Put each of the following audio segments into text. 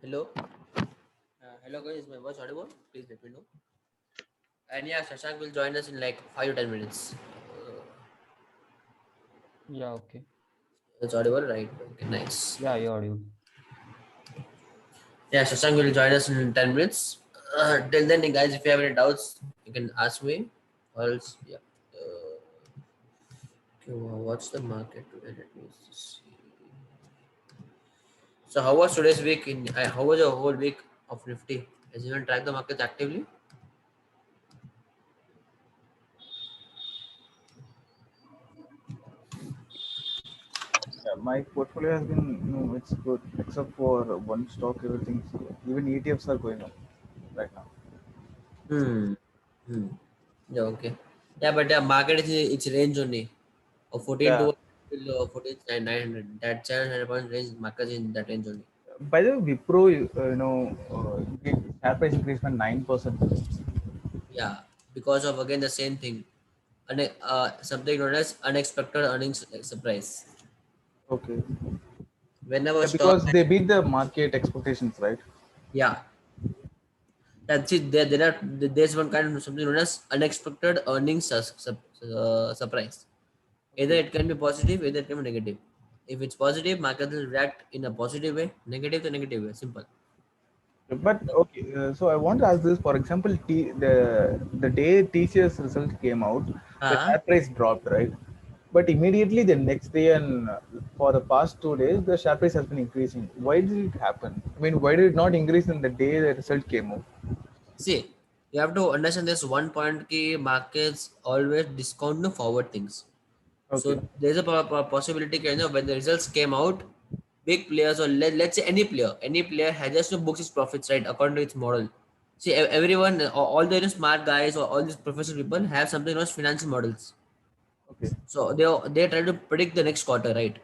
Hello. Hello guys, is my voice audible? Please let me know. And yeah, Shashank will join us in like 5 to 10 minutes. Yeah, okay. It's audible, right? Okay, nice. Yeah, you're audible. Yeah, Shashank will join us in 10 minutes. Till then, guys, if you have any doubts, you can ask me. Or else, yeah. Okay, what's the market today? Let me see. So, how was today's week? How was your whole week of Nifty? Has anyone tracked the markets actively? Yeah, my portfolio has been, it's good except for one stock. Everything's even ETFs are going up right now. Hmm. Hmm. Yeah, okay. Yeah, but the market is its range only. 14 Yeah. to till 14 900. That 700 points range markers in that range only. By the way, Wipro, share price increased by 9%. Yeah, because of again the same thing. Something known as unexpected earnings surprise. Okay. Whenever Yeah, stock, because they beat the market expectations, right? yeah, that's it. There's one kind of something known as unexpected earnings surprise. Either Okay. it can be positive, either it can be negative. If it's positive, market will react in a positive way. Negative, the negative way. Simple. But okay, so I want to ask this. For example, the day TCS result came out, the Ah, share price dropped, right? But immediately the next day and for the past 2 days, the share price has been increasing. Why did it happen? I mean, why did it not increase in the day the result came out? see, you have to understand this one point key markets always discount the forward things. Okay. So there's a possibility kind of when the results came out, big players or let's say any player has just to book his profits right according to its model. See, everyone, all the smart guys or all these professional people have something known as financial models. Okay. So they try to predict the next quarter, right?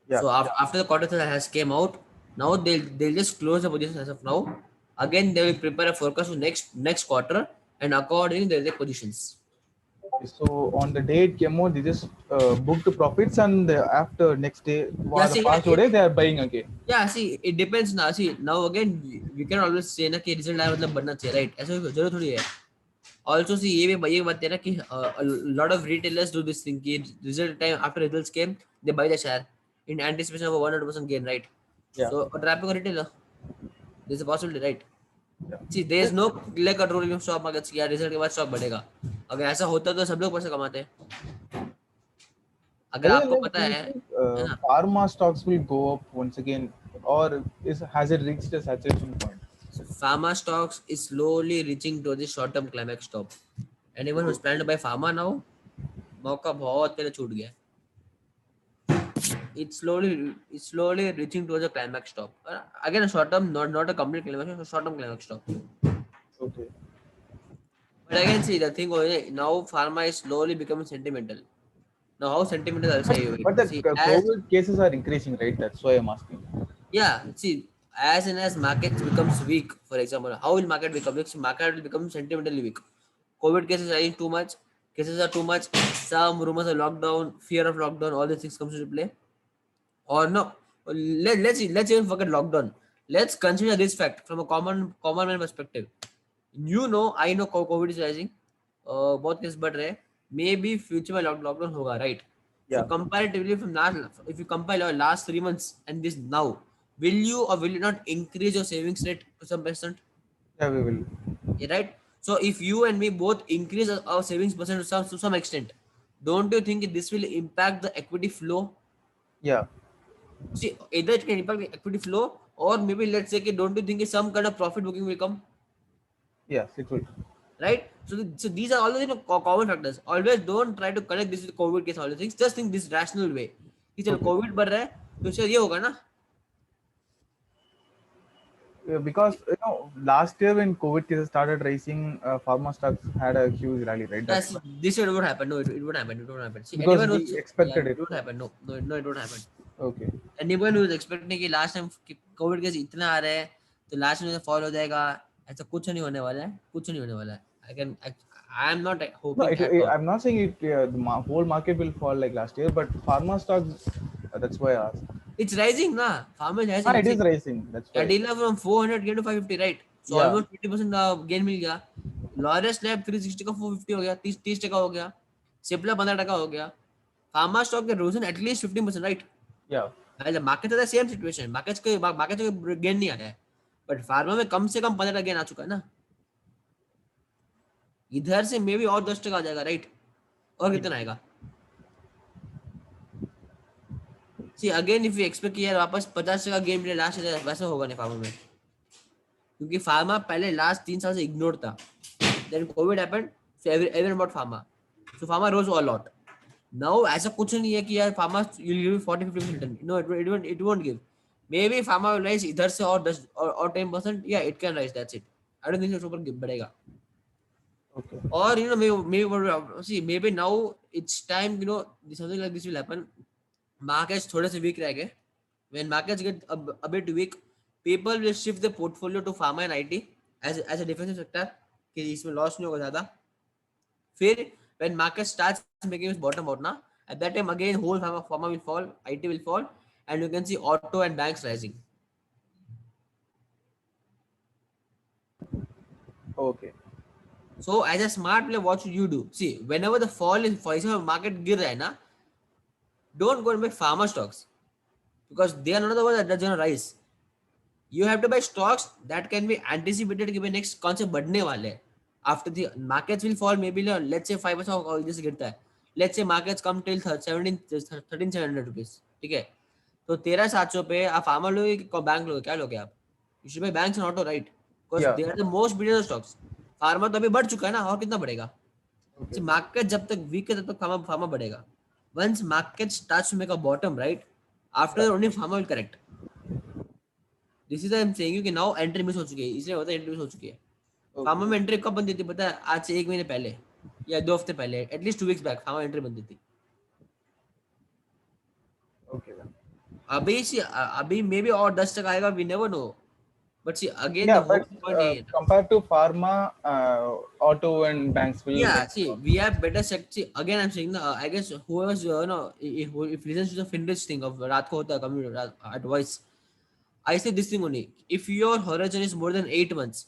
Yeah. So after the quarter has came out, now they'll just close the position as of now. Again, they will prepare a forecast for next quarter, and accordingly they'll take positions. Okay. So on the day it came out, they just booked the profits, and after next day, Yeah, for the see, past 2 days, they are buying again. see, it depends ना. See, now again we can always say ना कि result आया मतलब बनना चाहिए, right? ऐसा जरूर थोड़ी है. Also, see, ये बात है ना कि a lot of retailers do this thing कि result time after results came, they buy the share in anticipation of a 100% gain, right? Yeah. So trapping a retailer, there's a possibility, right? Yeah. See, there is no clear cut rule in stock markets कि यार result के बाद stock बढ़ेगा. अगर ऐसा होता तो सब लोग पैसे कमाते हैं. By अगर the way, आपको like, पता do you है think ना. pharma stocks will go up once again, or has it reached a saturation point? So pharma stocks is slowly reaching to the short term climax top. Anyone who's So, planned to buy pharma now, मौका बहुत पहले छूट गया. It's slowly reaching towards a climax top. Again, a short term, not a complete climax, a short term climax top. okay. But again, see the thing now, pharma is slowly becoming sentimental. Now, how sentimental I'll But say you it. but the See, as COVID cases are increasing, right? That's why I'm asking. yeah, see, as and as market becomes weak, for example, how will market become weak? So market will become sentimentally weak. COVID cases are in too much. Cases are too much. Some rumors of lockdown, fear of lockdown, all these things comes into play. Or no, let's even forget lockdown. Let's consider this fact from a common man perspective. I know COVID is rising. बहुत case बढ़ रहे हैं. Maybe future में lockdown होगा, right? So Yeah. comparatively from last, if you compare your last 3 months and this now, will you or will you not increase your savings rate to some extent? Yeah, we will. Yeah, right? So if you and me both increase our savings percent to some extent, don't you think this will impact the equity flow? Yeah. See, either it can impact the equity flow, or maybe let's say, don't you think some kind of profit booking will come, Yes, it will. right? So these are all the common factors. Always don't try to connect this with COVID case, all the things. Just think this rational way. कि चल Okay. Covid बढ़ रहा है तो इससे ये होगा ना. Because last year when COVID cases started rising, pharma stocks had a huge rally, right? That's Yes, why. this year it would happen. No, it would happen. It would happen. See, Because anyone we who's yeah, expected it it. would happen. No, no, no, it would happen. Okay. Anyone who's expecting कि last time Covid case इतना आ रहा है तो last में fall हो जाएगा, ऐसा कुछ नहीं होने वाला है. कुछ नहीं होने वाला है. I am not No, hoping at all. I'm not saying it. The whole market will fall like last year, but pharma stocks. That's why I asked. It's rising, na. Pharma is Ah, rising. it is See, rising. That's why. Cadila from 400 came to 550, right? So Yeah. almost 20% gain मिल गया. Laurus Lab 360 का 450 हो गया, 30% हो गया. Cipla 15% हो गया. Pharma stock के risen at least 15%, right? Yeah. While the market is the same situation. Market को gain नहीं आया है. But pharma में कम से कम 15% gain आ चुका है ना. इधर से मे भी और 10% आ जाएगा, राइट? और कितना आएगा? See again if you expect कि यार वापस 50% गेम मिले लास्ट ईयर, वैसा होगा नहीं फार्मा में, क्योंकि फार्मा पहले लास्ट 3 साल से इग्नोर था. Then covid happened, so everyone bought pharma, so pharma rose a lot. Now ऐसा कुछ नहीं है कि यार pharma will give 40-50% return. No, it won't give. May be pharma will rise इधर से और 10 और 10%, या it can rise, that's it. I don't think इसके ऊपर बढ़ेगा. Okay. Or maybe now it's time, something like this will happen. Markets थोड़े से weak रह गए. When markets get a bit weak, people will shift the portfolio to pharma and IT as a defensive sector, कि इसमें loss नहीं होगा ज़्यादा. फिर when market starts making its bottom out ना, at that time again whole pharma will fall, IT will fall, and you can see auto and banks rising. Okay. So as a smart player, what should you do? See, whenever the fall is, for example, market गिर रहा है ना, don't go and buy pharma stocks, because they are not the ones that's gonna rise. You have to buy stocks that can be anticipated कि भाई next कौन से बढ़ने वाले हैं. After the markets will fall, maybe let's say 5% और इधर से गिरता है. Let's say markets come till 13,700 rupees. ठीक है, तो 13,700 पे आप फार्मा लोगे कि बैंक लोगे, क्या लोगे आप? You should buy banks and auto, right? Because Yeah. they are the most better stocks. Pharma तो अभी बढ़ चुका है ना, और कितना बढ़ेगा? Okay. मार्केट जब तक वीक है तब तक फार्मा बढ़ेगा. Once market starts to make a bottom, right? After that only pharma will correct. This is I am saying you कि now entry मिस हो चुकी है, इसलिए होता है entry मिस हो चुकी है. फार्मा में एंट्री कब बनती थी पता है? आज से 1 महीने पहले या 2 हफ्ते पहले, at least 2 weeks back pharma entry बनती थी. Okay then. अभी मे बी और 10% आएगा, we never know. But see again the Yeah, whole but point ये है. compared to pharma, auto and banks will Yeah, get. see, we have better sector. See, again, I'm saying, I guess whoever's, if listens to the Finrich thing of रात को होता है community advice, I say this thing only. If your horizon is more than 8 months,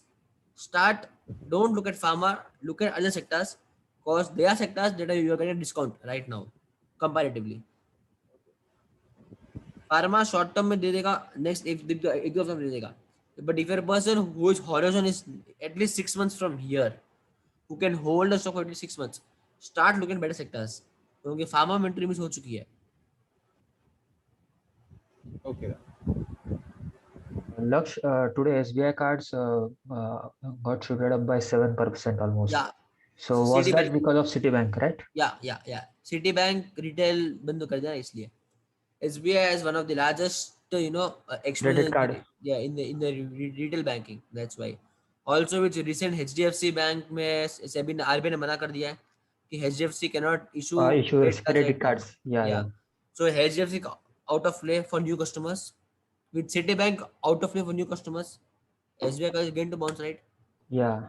don't look at pharma, look at other sectors, because they are sectors that you're getting a discount right now, comparatively. Pharma short term में दे देगा, next एक दो हफ्ते में दे देगा. But if you're a person whose horizon is at least 6 months from here, who can hold a stock for at least 6 months, start looking at better sectors. क्योंकि pharma में entry miss हो चुकी है. Okay then. Laksh, today SBI cards got shooted up by 7% almost. Yeah. So was that Citibank. because of Citibank, right? Yeah. Citibank retail बंद कर दिया इसलिए. SBI is one of the largest, exposure Credit card. in the retail banking. That's why. Also, with recent HDFC Bank में SEBI ने RBI ने मना कर दिया है कि HDFC cannot issue Issue credit right now. cards. Yeah. So HDFC out of play for new customers. With Citibank out of play for new customers. SBI is going to bounce, right? Yeah.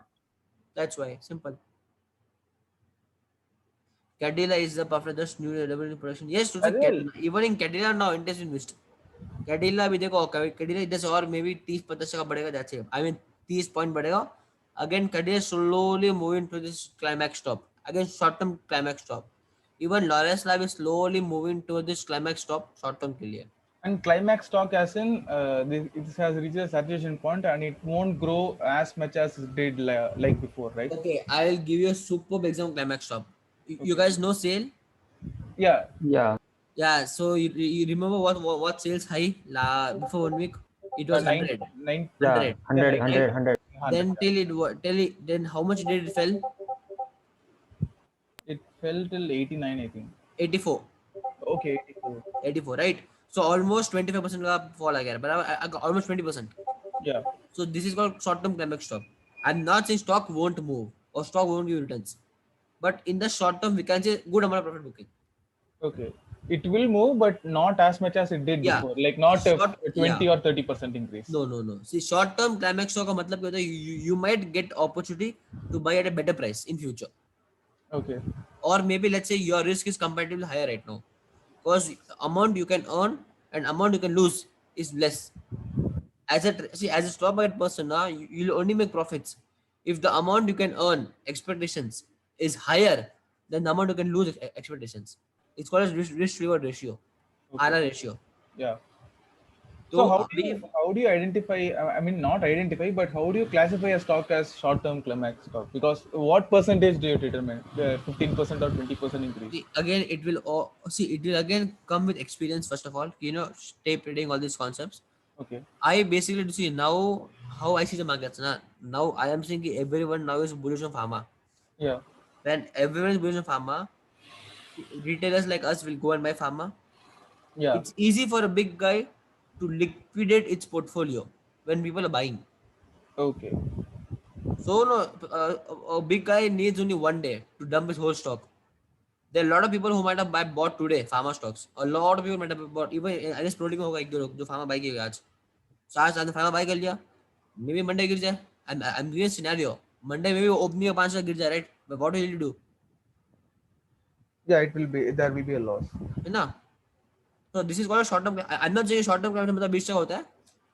That's why. Simple. Cadila is the perfect just new revenue production. Yes, to Adil. even in Cadila now interest in missed. Cadila भी देखो, Cadila इधर से और maybe 30% का बढ़ेगा, that's it. I mean 30 point बढ़ेगा. Again Cadila slowly moving to this climax stop. Again short term climax stop. Even Laurus Lab is slowly moving to this climax stop short term के लिए. And climax stock as in it has reached a saturation point and it won't grow as much as it did like before, right? Okay, I will give you a superb example climax stop. You guys know sale? Yeah. Yeah, so you remember what sales high before 1 week? It was 100. 100. Then then how much did it fell? It fell till 89, I think. 84. Okay, 84, right? So almost 25% का fall आ गया, but almost 20%. yeah. So this is called short-term climax stop. I'm not saying stock won't move or stock won't give returns, but in the short term we can say good amount of profit booking. Okay. It will move, but not as much as it did before. Like not a 20 or 30% increase. No. See, short-term climax stock का मतलब क्या होता है? You might get opportunity to buy at a better price in future. Okay. Or maybe let's say your risk is comparatively higher right now, because amount you can earn and amount you can lose is less. As a stock market person, now you'll only make profits if the amount you can earn expectations is higher than the amount you can lose expectations. It's called as risk reward ratio, Okay. RR ratio. Yeah. So So अभी how do you identify? I mean, not identify, but how do you classify a stock as short-term climax stock? Because what percentage do you determine? 15% or 20% increase? again it will again come with experience. First of all, stay trading all these concepts. Okay. I basically see now how I see the markets. Now I am seeing everyone now is bullish on pharma. Yeah. When everyone is bullish on pharma, retailers like us will go and buy pharma. Yeah. It's easy for a big guy to liquidate its portfolio when people are buying. Okay. So no, a big guy needs only one day to dump his whole stock. There are a lot of people who might have bought today pharma stocks. A lot of people might have bought. Even I guess प्रोटी में होगा एक दो लोग जो pharma buy किएगा आज. So आज आपने pharma buy कर लिया. Maybe Monday गिर जाए. I'm giving a scenario. Monday maybe opening of 500 गिर जाए, right? But what will you do? Yeah, it will be, there will be a loss. है ना? So this is called a short term. I'm not saying short term climax मतलब 20 होता है.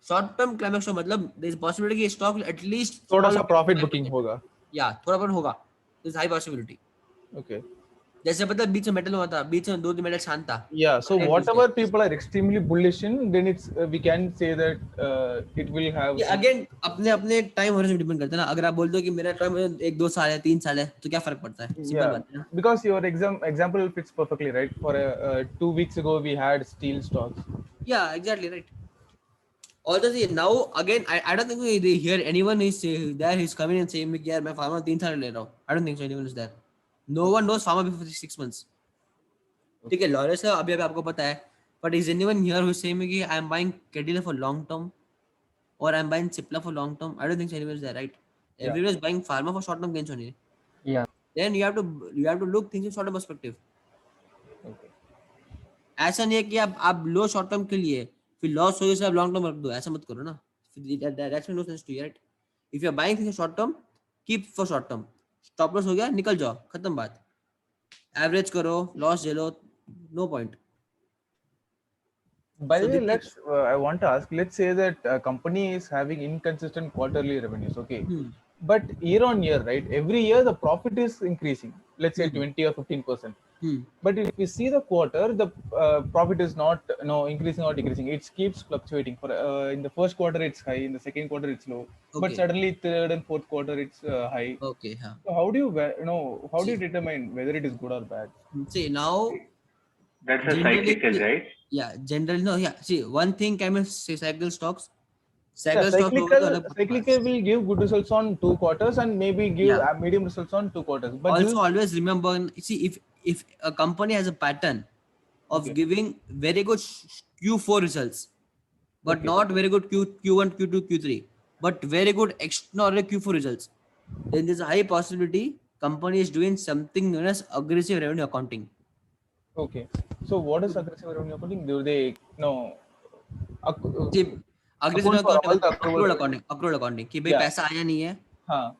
Short term climax का मतलब there is possibility कि stock will at least थोड़ा fall सा profit 5%. booking होगा. Yeah, थोड़ा बहुत होगा. There is high possibility. Okay. जैसे पता है बीच में मेटल हुआ था, बीच में 2 दिन मेटल शांत था. Yeah. So Trade whatever Tuesday. people are extremely bullish in, then it's we can say that it will have. ये अगेन अपने अपने टाइम होने से डिपेंड करता है ना. अगर आप बोलते हो कि मेरा टाइम 1-2 साल है, 3 साल है, तो क्या फर्क पड़ता है? सिंपल Yeah, बात है ना. because your example fits perfectly, right? For 2 weeks ago, we had steel stocks. Yeah, exactly right. Although see, now again I don't think they hear anyone is there who's coming and saying कि यार मैं pharma 3 साल ले रहा हूँ. I don't think so anyone is there. No one knows pharma before 6 months. ठीक है, Lawrence का अभी अभी आपको पता है. But is anyone here who's saying कि I am buying Cadila for long term or I'm buying Cipla for long term? I don't think so anyone is there, right? Yeah. Everyone is buying pharma for short term gains only. Yeah. Then you have to look things in short term perspective. Okay. ऐसा नहीं है कि आप लो short term के लिए फिर loss हो गया आप लॉन्ग टर्म रख दो. ऐसा मत करो ना. That's no sense to you, right? If you are buying things short term, keep for short term. Stop loss हो गया, निकल जाओ, खत्म बात. एवरेज करो, लॉस झेलो, no point. By So the way, this is- I want to ask, let's say that a company is having inconsistent quarterly revenues, okay? Hmm. But year on year, right? Every year the profit is increasing, let's say Hmm. 20 or 15%. Hmm. But if we see the quarter, the profit is not increasing or decreasing. It keeps fluctuating. For in the first quarter it's high, in the second quarter it's low, but Okay. suddenly third and fourth quarter it's high. Okay, हाँ. So how do you how do you See. determine whether it is good or bad? See, now That's a generally, cyclical, right? yeah, generally no, yeah. See, one thing can be say cycle stocks. Yeah, Cycle stocks होगा तो अलग cyclical will give good results on 2 quarters and maybe give Yeah. medium results on 2 quarters. But Also always remember, see, if a company has a pattern of Okay. giving very good Q4 results but Okay. not very good Q1 Q2 Q3 but very good extraordinary Q4 results, then there's a high possibility company is doing something known as aggressive revenue accounting. Okay. So what is aggressive revenue accounting? Do they See, aggressive account for all the accounting, accrual accounting कि भाई Yeah. पैसा आया नहीं है. हाँ.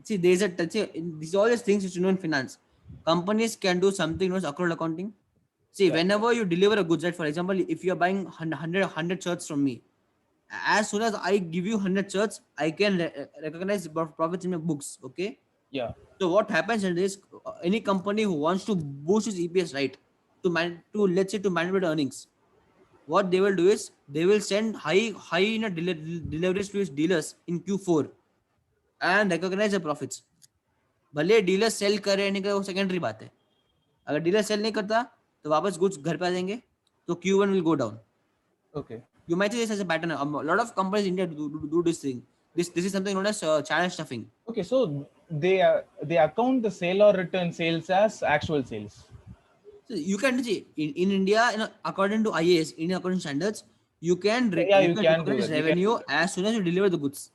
See, there's a these all these things which you know in finance. Companies can do something known as accrual accounting. See, Yeah. whenever you deliver a goods, right? For example, if you're buying 100 shirts from me, as soon as I give you 100 shirts, I can recognize profits in my books. Okay. Yeah. So what happens in this? Any company who wants to boost its EPS, right? To let's say to manipulate earnings, what they will do is they will send high deliveries to its dealers in Q4 and recognize the profits. भले dealer cell करे नहीं करे वो secondary बात है. अगर dealer cell नहीं करता तो वापस गुड्स घर पे आ जाएंगे तो Q1 will go down. Okay. You might see this as a pattern. A lot of companies in India do this thing. This is something known as channel stuffing. Okay. So they account the sale or return sales as actual sales. So you can see in India, according to IAS, Indian accounting standards, you can you can do recognize that. revenue as soon as you deliver the goods.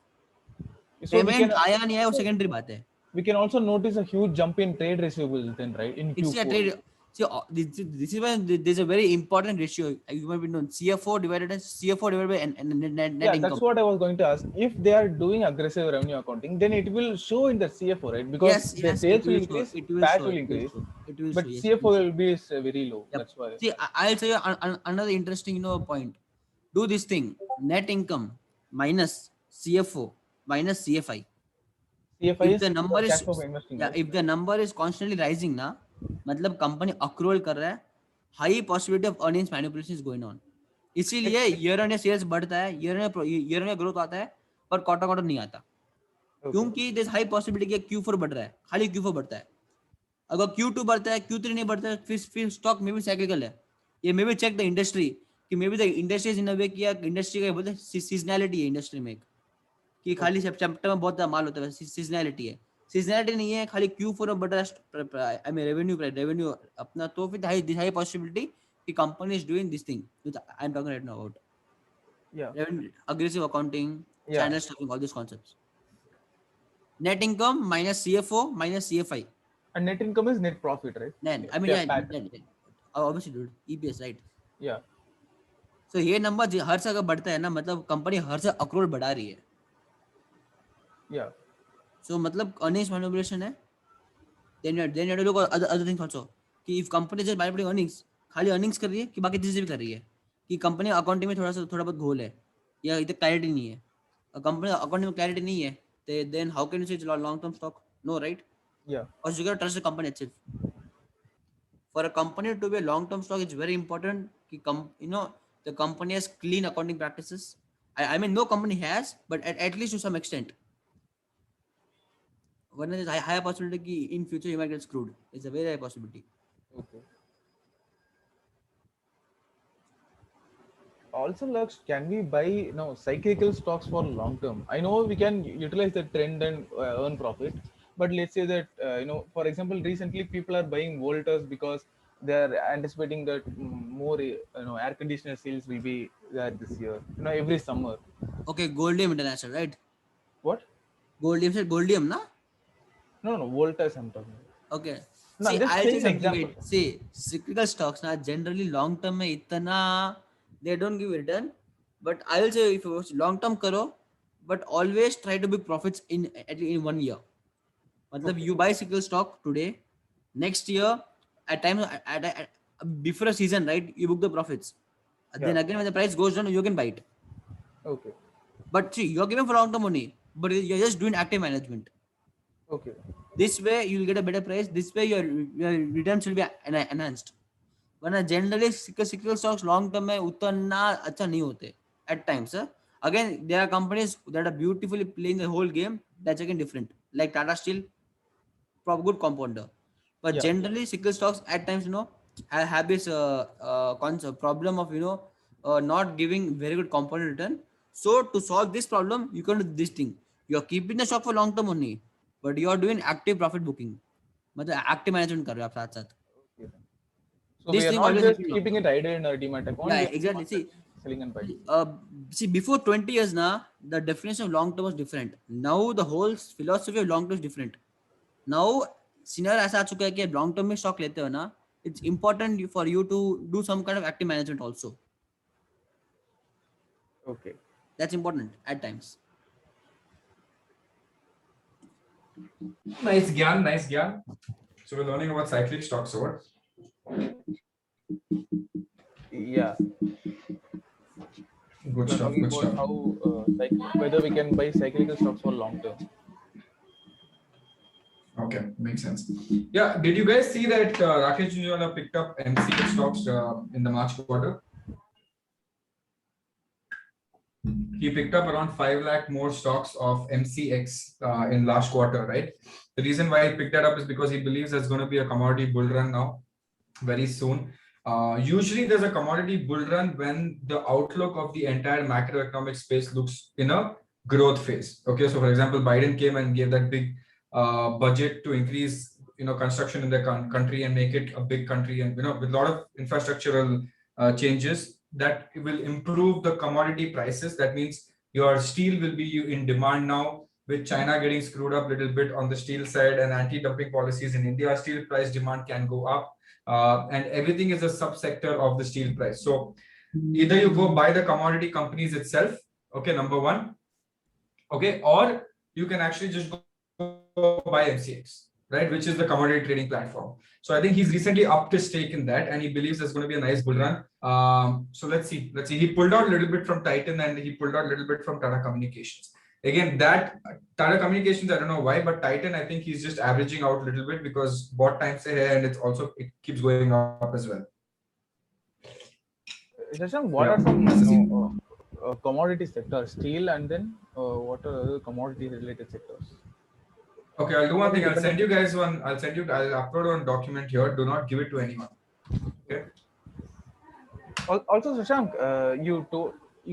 So we Payment can, आया नहीं आया वो secondary बात है. we can also notice a huge jump in trade receivables then, right? In It's a Q4. trade. See, this is why there's a very important ratio. You might be known CFO divided by net Yeah, income. that's what I was going to ask. If they are doing aggressive revenue accounting, then it will show in the CFO, right? Because Yes, the yes, it sales will will show. increase, It will PAT show. will It will increase, show. It will show. but Yes, it CFO will show. will be very low. Yep. That's why. See, I'll tell you another interesting, point. Do this thing: net income minus CFO minus CFI. CFI If is the number cash is, flow for investing, yeah, right? if the number is constantly rising, ना, मतलब company accrual कर रहा है, high possibility of earnings manipulation is going on. इसीलिए year on year sales बढ़ता है, year on year growth आता है, पर quarter नहीं आता. Okay. क्योंकि there's high possibility कि Q4 बढ़ रहा है, खाली Q4 बढ़ता है. अगर Q2 बढ़ता है, Q3 नहीं बढ़ता है, फिर stock में भी cyclical है. ये may be check the industry कि may be the industry is in a way कि industry का बोलते हैं seasonality है industry में, कि खाली सितंबर में बहुत ज्यादा माल होता है, सीजनैलिटी है. सीजनैलिटी नहीं है, खाली Q4 में बढ़ रहा है, आई मीन रेवेन्यू अपना, तो फिर हाई पॉसिबिलिटी कि company is doing this thing I am talking right now about Yeah. aggressive accounting, Yeah. channel stuffing, all these concepts. Net income minus CFO minus CFI. And net income is net profit, right? Then I mean, Yeah, yeah, PAT. obviously dude, EPS, right? Yeah. So ये number हर से अगर बढ़ता है ना, मतलब company हर से accrual बढ़ा रही है. Yeah. So मतलब earnings manipulation है. Then you have to look at other things also. कि if company just manipulating earnings, खाली earnings कर रही है कि बाकी चीजें भी कर रही है, कि कंपनी अकाउंटिंग में थोड़ा बहुत घोल है या इधर क्लैरिटी नहीं है. कंपनी अकाउंटिंग में क्लैरिटी नहीं है, then how can you say long term stock? No, right? Yeah. Because you got to trust the company itself. For a company to be a long term stock, it's very important कि the company has clean accounting practices. I mean, no company has, but at least to some extent. One is higher possibility कि in future you might get screwed. It's a very high possibility. Okay. Also, Lux, can we buy cyclical stocks for long term? I know we can utilize the trend and earn profit, but let's say that for example, recently people are buying Voltas because they are anticipating that more air conditioner sales will be there this year. Every summer. Okay, Goldium International, right? What? Goldium said Goldium, na? No, Voltas I'm talking about. Okay. No, See, I'm just I'll say saying something. example. Wait. See, cyclical stocks na generally long term में इतना they don't give return. But I will say if you long term करो, but always try to be profits at least in 1 year. मतलब you buy cyclical stock today, next year at time before a season, right? You book the profits. Then Yeah. again when the price goes down, you can buy it. Okay. But see, you're giving for long term money, but you're just doing active management. Okay. This way you will get a better price. This way your returns will be enhanced. वरना generally cyclical stocks long term में उतना अच्छा नहीं होते at times. Again, there are companies that are beautifully playing the whole game. That's again different. Like Tata Steel, good compounder. But Yeah. generally cyclical stocks at times have this concept problem of not giving very good compound return. So to solve this problem, you can do this thing. You are keeping the stock for long term only, but you are doing active profit booking. मतलब active management कर रहे हो आप साथ साथ. Okay. So This we are thing not always just helps you long keeping term. it idle in our demat account. Yeah, We are exactly. selling and buying. See, before 20 years now, the definition of long term was different. Now the whole philosophy of long term is different. Now scenario ऐसा आ चुका है कि long term में stock लेते हो ना, it's important for you to do some kind of active management also. Okay. That's important at times. Nice Gyan, nice Gyan. So we're learning about cyclic stocks, so what? Yeah. Good We're stuff, talking good about stuff. how whether we can buy cyclical stocks for long term. Okay, makes sense. Yeah, did you guys see that Rakesh Jhunjhunwala picked up MCX stocks in the March quarter? He picked up around 5 lakh more stocks of MCX in last quarter, right? The reason why he picked that up is because he believes there's going to be a commodity bull run now very soon. Usually there's a commodity bull run when the outlook of the entire macroeconomic space looks in a growth phase. Okay, so for example, Biden came and gave that big budget to increase construction in the country and make it a big country, and with a lot of infrastructural changes that will improve the commodity prices. That means your steel will be in demand now, with China getting screwed up a little bit on the steel side and anti-dumping policies in India. Steel price demand can go up. and everything is a subsector of the steel price. So either you go buy the commodity companies itself, okay, number one, okay, or you can actually just go buy MCX, right, which is the commodity trading platform. So I think he's recently upped his stake in that, and he believes there's going to be a nice bull run. So let's see. He pulled out a little bit from Titan and he pulled out a little bit from Tata Communications. Again, that Tata Communications, I don't know why, but Titan, I think he's just averaging out a little bit because bought time say here, and it keeps going up as well. Shashank, what are some commodity sectors? Steel, and then what are other commodity related sectors? Okay, I'll do one thing. I'll send you guys one. I'll upload one document here. Do not give it to anyone. Okay. Also, Shashank, you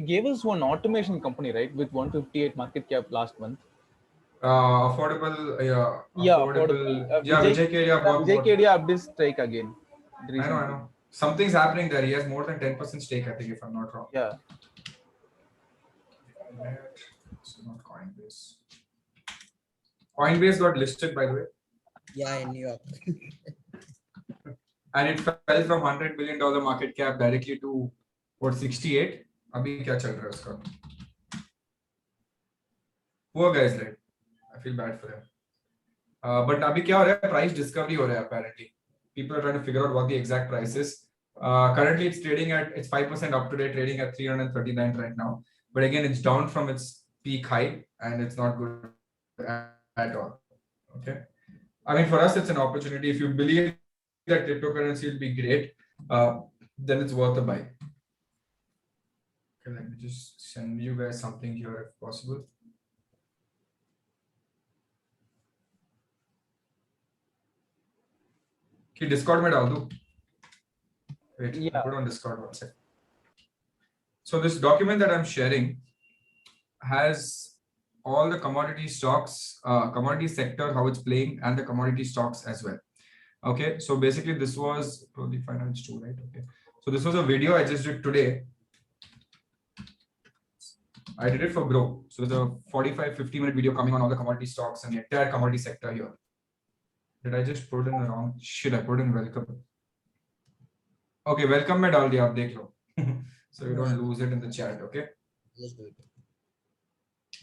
gave us one automation company, right, with 158 market cap last month. Affordable. Vijay Kedia. Vijay Kedia upped his stake again. I know. Something's happening there. He has more than 10% stake, I think, if I'm not wrong. Yeah. It's not Coinbase. Coinbase got listed, by the way. Yeah, in New York. And it fell from $100 billion market cap directly to what, 68? Abhi kya chal raha hai uska? Poor guys, right? I feel bad for them. But abhi kya ho raha hai? Price discovery ho raha hai, apparently. People are trying to figure out what the exact price is. Currently, it's 5% up today, trading at 339 right now. But again, it's down from its peak high, and it's not good at all. Okay. I mean, for us, it's an opportunity. If you believe that cryptocurrency will be great, then it's worth a buy. Okay, let me just send you guys something here if possible. Okay, Discord mein dal do. Wait, Yeah. put on Discord one second. So this document that I'm sharing has all the commodity stocks, commodity sector, how it's playing, and the commodity stocks as well. Okay, so basically this was probably finance too, right? Okay, so this was a video I just did today. I did it for Grow. So there's a 45-50 minute video coming on all the commodity stocks and the entire commodity sector here. Did I just put in the wrong? Should I put in welcome? Okay, welcome mein dal diya, aap dekh lo. So you don't lose it in the chat, okay? Just do it.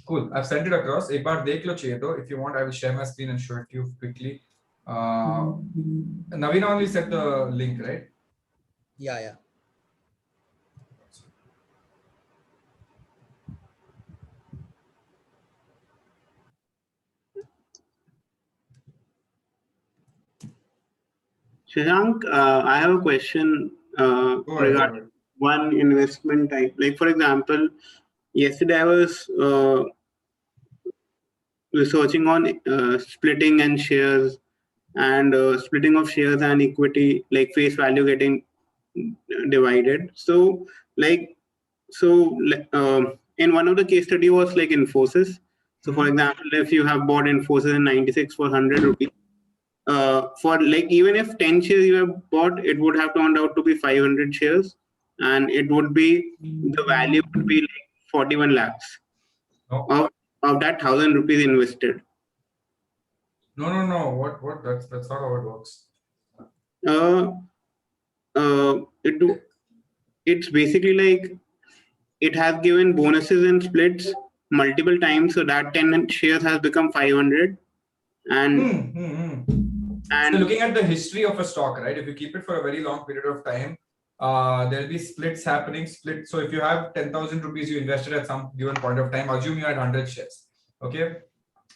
Cool. I've sent it across. एक बार देख लो चाहिए तो. If you want, I will share my screen and show it to you quickly. Naveen only set the link, right? Yeah. Shashank, I have a question regarding one investment type. Like, for example, yesterday I was researching on splitting and shares and splitting of shares and equity, like face value getting divided. So in one of the case study was like Infosys. So for example, if you have bought Infosys in 96 for 100 rupees, for like even if 10 shares you have bought, it would have turned out to be 500 shares, and it would be the value would be like 41 lakhs of that 1,000 rupees invested. No. What? That's not how it works. It's basically like it has given bonuses and splits multiple times, so that 10 shares has become 500. And so looking at the history of a stock, right? If you keep it for a very long period of time, there'll be splits happening. So if you have 10,000 rupees you invested at some given point of time, assume you had 100 shares. Okay,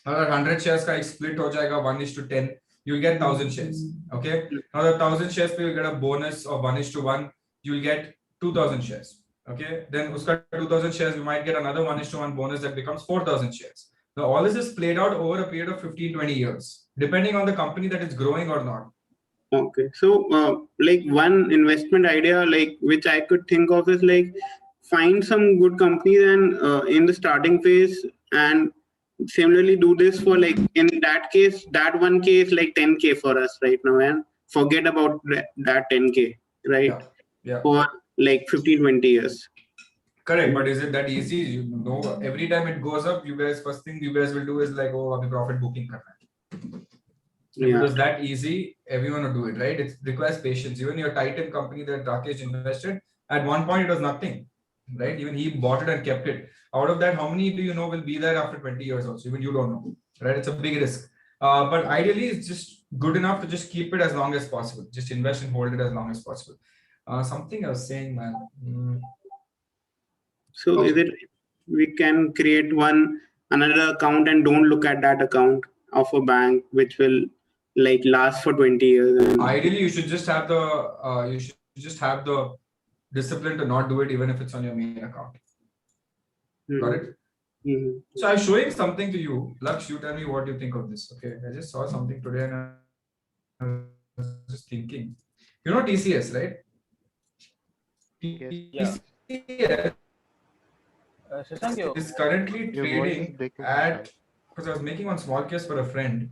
100 shares ka ek split ho jayega 1:10. You'll get 1,000 shares. Okay, now the 1,000 shares pe you'll get a bonus of 1:1. You'll get 2,000 shares. Okay, then uska 2,000 shares you might get another 1:1 bonus that becomes 4,000 shares. Now all this is played out over a period of 15-20 years, depending on the company that it's growing or not. Okay, so like one investment idea like which I could think of is like find some good companies and in the starting phase, and similarly do this for like in that case, that 1K is like 10K for us right now, and forget about that 10K, right? Yeah. For like 15-20 years. Correct, but is it that easy? You know, every time it goes up, first thing you guys will do is like, oh, abhi profit booking karna hai. If Yeah. it was that easy, everyone would do it, right? It requires patience. Even your Titan company that Rakesh invested, at one point it was nothing, right? Even he bought it and kept it. Out of that, how many do you know will be there after 20 years also? Even you don't know, right? It's a big risk. But ideally, it's just good enough to just keep it as long as possible. Just invest and hold it as long as possible. Something I was saying, man. So is Okay. it we can create another account and don't look at that account of a bank which will like last for 20 years? And Ideally, you should just have the discipline to not do it, even if it's on your main account. Got it? Mhm. So I'm showing something to you. Laksh, you tell me what you think of this. Okay, I just saw something today and I was just thinking. You know TCS, right? Yes. TCS Shashank, is currently Your voice is trading breaking, at, Shashank. because I was making one small case for a friend.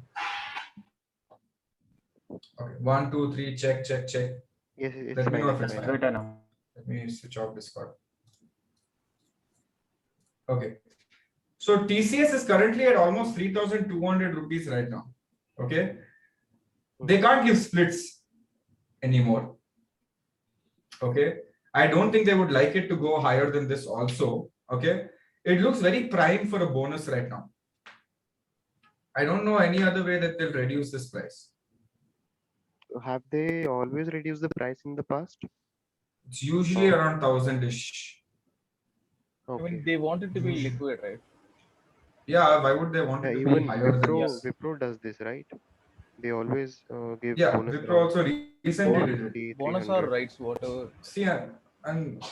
Okay, 1, 2, 3, check. Yes, it's Let me know fine. if it's It's fine. fine. Better now. Let me switch off Discord. Okay. So TCS is currently at almost 3,200 rupees right now. Okay. They can't give splits anymore. Okay. I don't think they would like it to go higher than this also. Okay. It looks very prime for a bonus right now. I don't know any other way that they'll reduce this price. Have they always reduced the price in the past? It's usually Oh. around 1,000-ish. I Okay. mean, they want it to be liquid, right? Yeah, why would they want it to be Even higher than Wipro, this? Wipro does this, right? They always give Yeah, bonus Wipro around also recently did it. 250, Bonus or 300. rights, whatever. See, and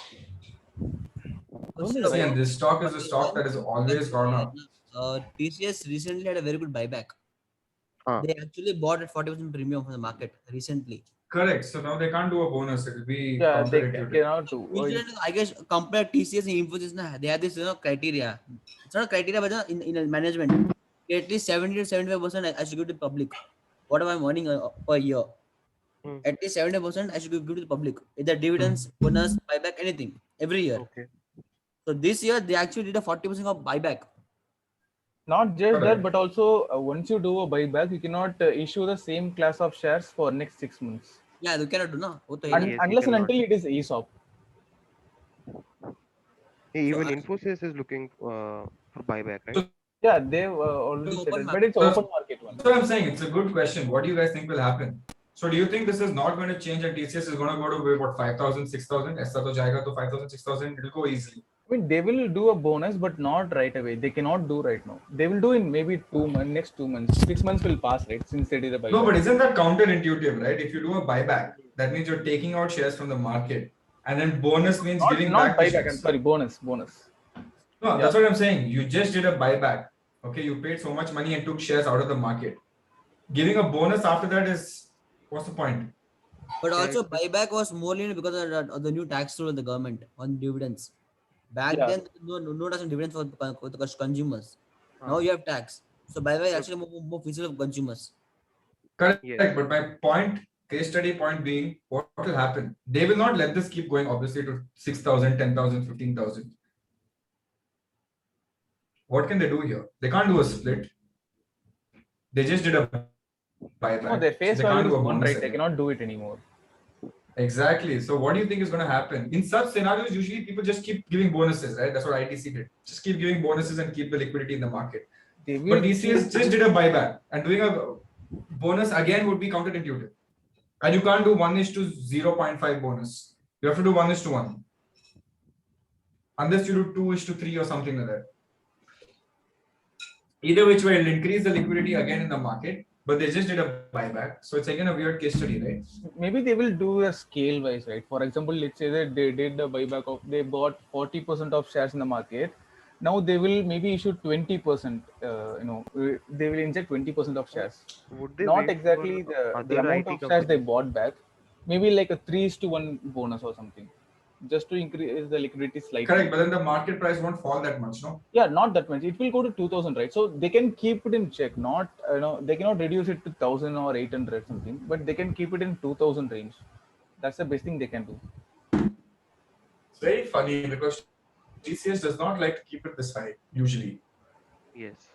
Don't they see, right? and this stock is a stock that has always gone up. TCS recently had a very good buyback. Ah, They actually bought at 40% premium from the market recently. Correct. So now they can't do a bonus. It will be Yeah, they counterintuitive. cannot do. Usually, I guess compare TCS and Infosys, they have this criteria. It's not a criteria, but in a management, at least 70 to 75% I should give to the public. Whatever I'm earning per year, hmm, at least 70% I should give to the public. Either dividends, bonus, buyback, anything every year. okay. So this year they actually did a 40% of buyback. Not just that, Correct. but also once you do a buyback, you cannot issue the same class of shares for next 6 months. Yeah, you cannot do no. वो तो है ही. Yes, you Unless and cannot. until it is ESOP. Hey, So even Infosys is looking for buyback, right? Yeah, they've already It's said open it, but it's market. open market one. That's what I'm saying. It's a good question. What do you guys think will happen? So do you think this is not going to change and TCS is going to go to what 5,000, 6,000? ऐसा तो जाएगा तो 5,000, 6,000. It'll go easily. I mean, they will do a bonus, but not right away. They cannot do right now. They will do in maybe 2 months, next 2 months. 6 months will pass, right? Since they did a buyback. No, but isn't that counterintuitive, right? If you do a buyback, that means you're taking out shares from the market, and then bonus means giving not back the buyback. I'm shares. sorry, bonus. No, that's what I'm saying. You just did a buyback. Okay, you paid so much money and took shares out of the market. Giving a bonus after that is, what's the point? But also buyback was more because of the new tax rule of the government on dividends. Back Yeah. then, no tax on dividends for the consumers. Now you have tax. So buyback is actually more feasible for consumers. Correct. Yes. But my point, case study point being, what will happen? They will not let this keep going, obviously, to 6,000, 10,000, 15,000. What can they do here? They can't do a split. They just did a buyback. No, their face so they can't value do is a one, bonus right? They again. cannot do it anymore. Exactly. So what do you think is going to happen? In such scenarios, usually people just keep giving bonuses, right? That's what ITC did. Just keep giving bonuses and keep the liquidity in the market. They will But TCS just did a buyback, and doing a bonus again would be counterintuitive. And you can't do 1:0.5 bonus. You have to do 1:1. Unless you do 2:3 or something like that. Either which way, it'll increase the liquidity again in the market, but they just did a buyback. So it's again a weird case study, right? Maybe they will do a scale wise, right? For example, let's say that they did a buyback of, they bought 40% of shares in the market. Now they will maybe issue 20%, they will inject 20% of shares. Would they Not wait exactly for the other amount IT of shares they companies? bought back. Maybe like a 3:1 bonus or something. Just to increase the liquidity slightly. Correct, but then the market price won't fall that much, no? Yeah, not that much. It will go to 2,000, right? So they can keep it in check. Not, they cannot reduce it to 1,000 or 800 something, but they can keep it in 2,000 range. That's the best thing they can do. It's very funny because TCS does not like to keep it this high, usually. Yes.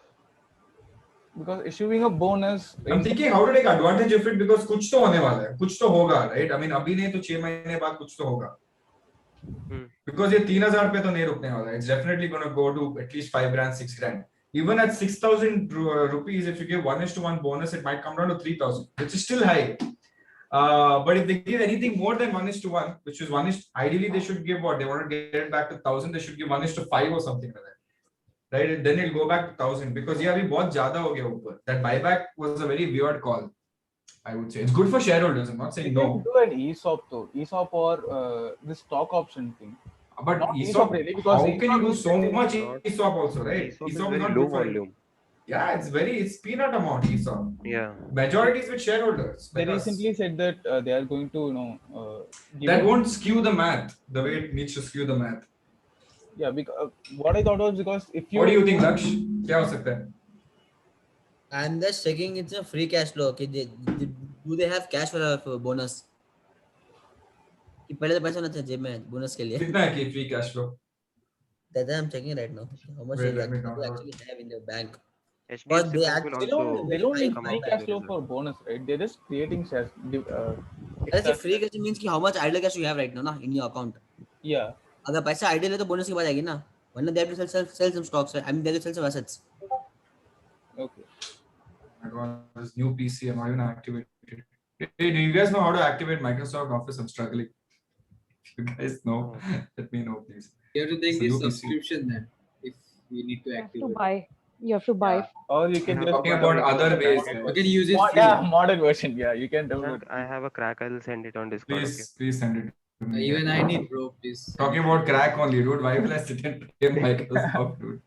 because issuing a bonus. I'm thinking how to take advantage of it because कुछ तो होने वाला है, कुछ तो होगा, right? I mean अभी नहीं तो 6 महीने बाद कुछ तो होगा. Because ये 3,000 पे तो नहीं रुकने वाला. It's definitely going to go to at least 5 grand, 6 grand. Even at 6,000 rupees, if you give 1:1 bonus, it might come down to 3,000, which is still high. But if they give anything more than 1:1, which is ideally they should give what they want to get it back to 1,000, they should give 1:5 or something like that, right? And then it'll go back to 1,000 because yeah, अभी बहुत ज़्यादा हो गया ऊपर. That buyback was a very weird call. I would say it's good for shareholders. I'm not saying You no. can do an ESOP though, ESOP or this stock option thing. But Not ESOP, really, because how can you do so ESOP much not- ESOP also, right? ESOP is ESOP very not low good for- volume. Yeah, it's peanut amount ESOP. Yeah. Majority is with shareholders. They like us. recently said that they are going to give That a- won't skew the math the way it needs to skew the math. Yeah, because what I thought was because if you What do you think, Laksh? क्या हो सकता है? I'm just checking it's a free cash flow. Okay, do they have cash for bonus? कि पहले तो पैसा ना था जेब में बोनस के लिए. कितना है कि free cash flow? That I'm checking right now. How much Wait, they let me count out. actually have in their bank? But HDFC they Bank will actually also they don't need come free out with cash the flow result. for bonus, right? They're just creating shares. अरे सिर्फ free cash means कि how much idle cash you have right now ना in your account. Yeah. अगर पैसा idle है तो bonus के बाद आएगी ना. वरना they have to sell some stocks. Right? I mean they have to sell some assets. Okay. I got this new PC. I'm not even activated. Hey, do you guys know how to activate Microsoft Office? I'm struggling. If you guys know, let me know, please. You have to take So this you can see. subscription then if we need to You have to activate. buy. You have to buy. Yeah. Or you can Yeah, just Talking about other ways, You guys. can use it free. yeah, modern version. Yeah, you can download. I have a crack. I'll send it on Discord. Okay. Please send it to me. Even I need, bro. Please. Talking about crack only, dude. Why will I sit and play Microsoft, dude?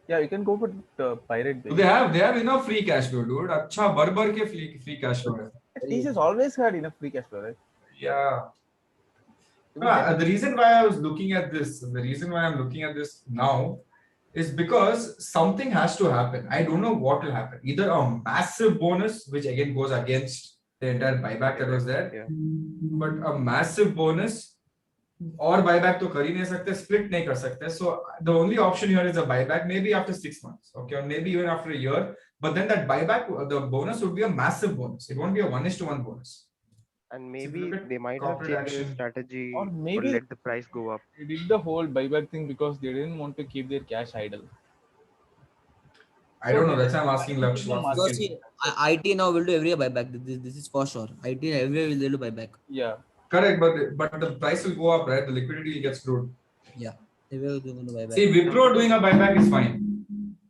Yeah, you can go for the pirate. So they have enough free cash flow, dude. अच्छा भर के free cash flow है. TCS always had enough free cash flow, right? Yeah. The reason why I was looking at this, the reason why I'm looking at this now is because something has to happen. I don't know what will happen. Either a massive bonus, which again goes against the entire buyback that was there, Yeah. but a massive bonus or buyback to कर ही नहीं सकते, split नहीं कर सकते. So the only option here is a buyback, maybe after 6 months, okay, or maybe even after a year. But then that buyback, the bonus would be a massive bonus. It won't be a 1:1 bonus. And So maybe look at they might have corporate changed their action. strategy Or or maybe- let the price go up. They did the whole buyback thing because they didn't want to keep their cash idle. I don't know. That's why I'm asking Laksh. what's Because the see, IT now will do every buyback. This is for sure. IT everywhere will do buyback. Yeah. Correct, but the price will go up, right? The liquidity will get screwed. They will do buyback. See, Wipro doing a buyback is fine,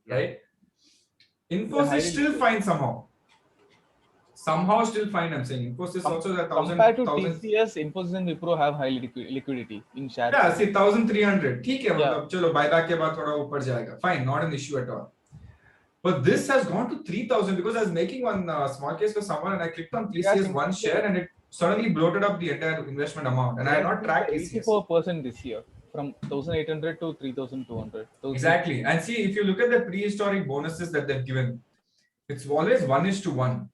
right? Infosys highly still fine somehow. Somehow still fine. I'm saying Infosys also the Compared to 1,000. TCS, Infosys and Wipro have high liquidity in shares. Yeah, see 1,300. ठीक है, Yeah. मतलब चलो buyback के बाद थोड़ा ऊपर जाएगा. Fine, not an issue at all. But this has gone to 3,000 because I was making one small case for someone and I clicked on TCS Yeah, one share and it suddenly bloated up the entire investment amount and I had not tracked TCS. 84% this year, from 1,800 to 3,200. So Exactly. And see, if you look at the prehistoric bonuses that they've given, it's always 1:1.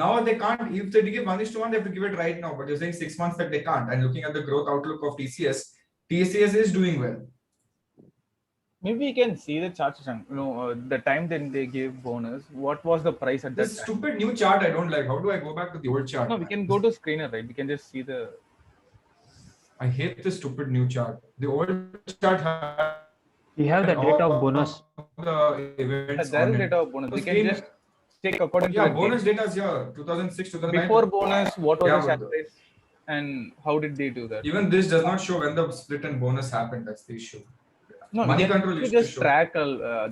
Now they can't, if they give 1:1, they have to give it right now. But you're saying 6 months that they can't. And looking at the growth outlook of TCS, TCS is doing well. maybe you can see the chart. The time then they gave bonus. What was the price at that This time? stupid new chart I don't like. How do I go back to the old chart? No, we can go to screener, right? We can just see the. I hate this stupid new chart. The old chart had We have the date of bonus. the events There on is it. data of bonus. We So can screen- just take according Yeah, to the bonus date. data is here. 2006, 2009. Before bonus, what was Yeah, the share but- price, and how did they do that? Even this does not show when the split and bonus happened. That's the issue. No, Money we control we used to just show. track.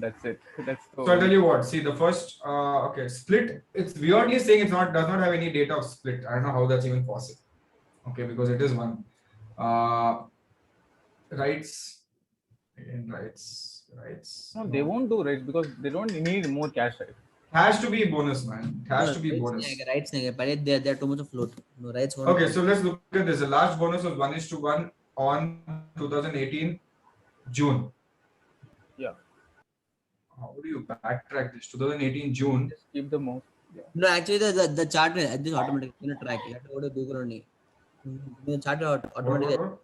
That's it. That's the. So I'll tell you what. See the first. Okay, split. It's weirdly saying it's not does not have any data of split. I don't know how that's even possible. Okay, because it is one. Rights. Again, rights. No, they won't do right because they don't need more cash, right? Has to be bonus, man. It has to be bonus. Rights नहीं है. पहले they are too much of float. No rights. won't- Okay, so let's look at this. The last bonus was 1:1 on 2018 June. Yeah. How do you backtrack this? 2018 June. Just keep the most. No, actually the chart will adjust automatically. You know, track. You have to go to Google only. The chart will automatically. What?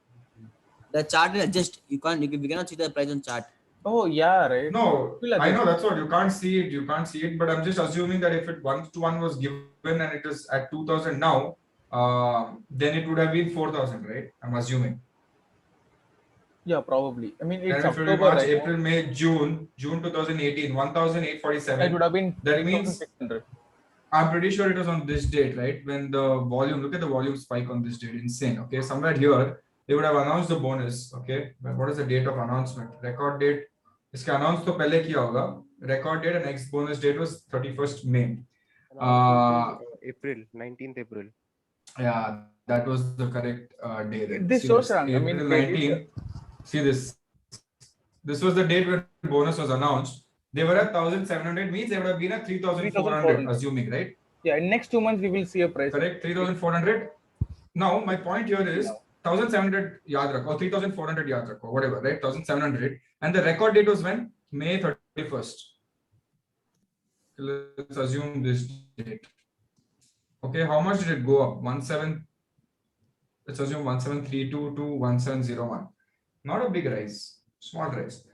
The chart will adjust. We cannot see the price on chart. Oh yeah, right. No, Still I others. know that's what you can't see it. You can't see it, but I'm just assuming that if it 1 to 1 was given and it is at 2000 now, then it would have been 4000, right? I'm assuming. Yeah, probably. I mean, Then it's if it will be October March, right April, May, June 2018, now. It 1847. would have been That means 2600. I'm pretty sure it was on this date, right? When the volume, look at the volume spike on this date, insane. Okay, somewhere here they would have announced the bonus. Okay, but what is the date of announcement? Record date. इसका announce तो पहले किया होगा. Record date and next bonus date was 31st May. Announcement is April, 19th April. Yeah, that was the correct day. Then. This See shows this, wrong. I mean, April they did 19. See this. This was the date when bonus was announced. They were at 1700, means they would have been at 3400, assuming, right? Yeah, in next 2 months we will see a price. Correct, 3400. Now, my point here is 1700 yaad rakho, or 3400 yaad rakho, whatever, right? 1700. And the record date was when? May 31st. Let's assume this date. Okay, how much did it go up? Let's assume 1732 to 1701. Not a big rise, small rise.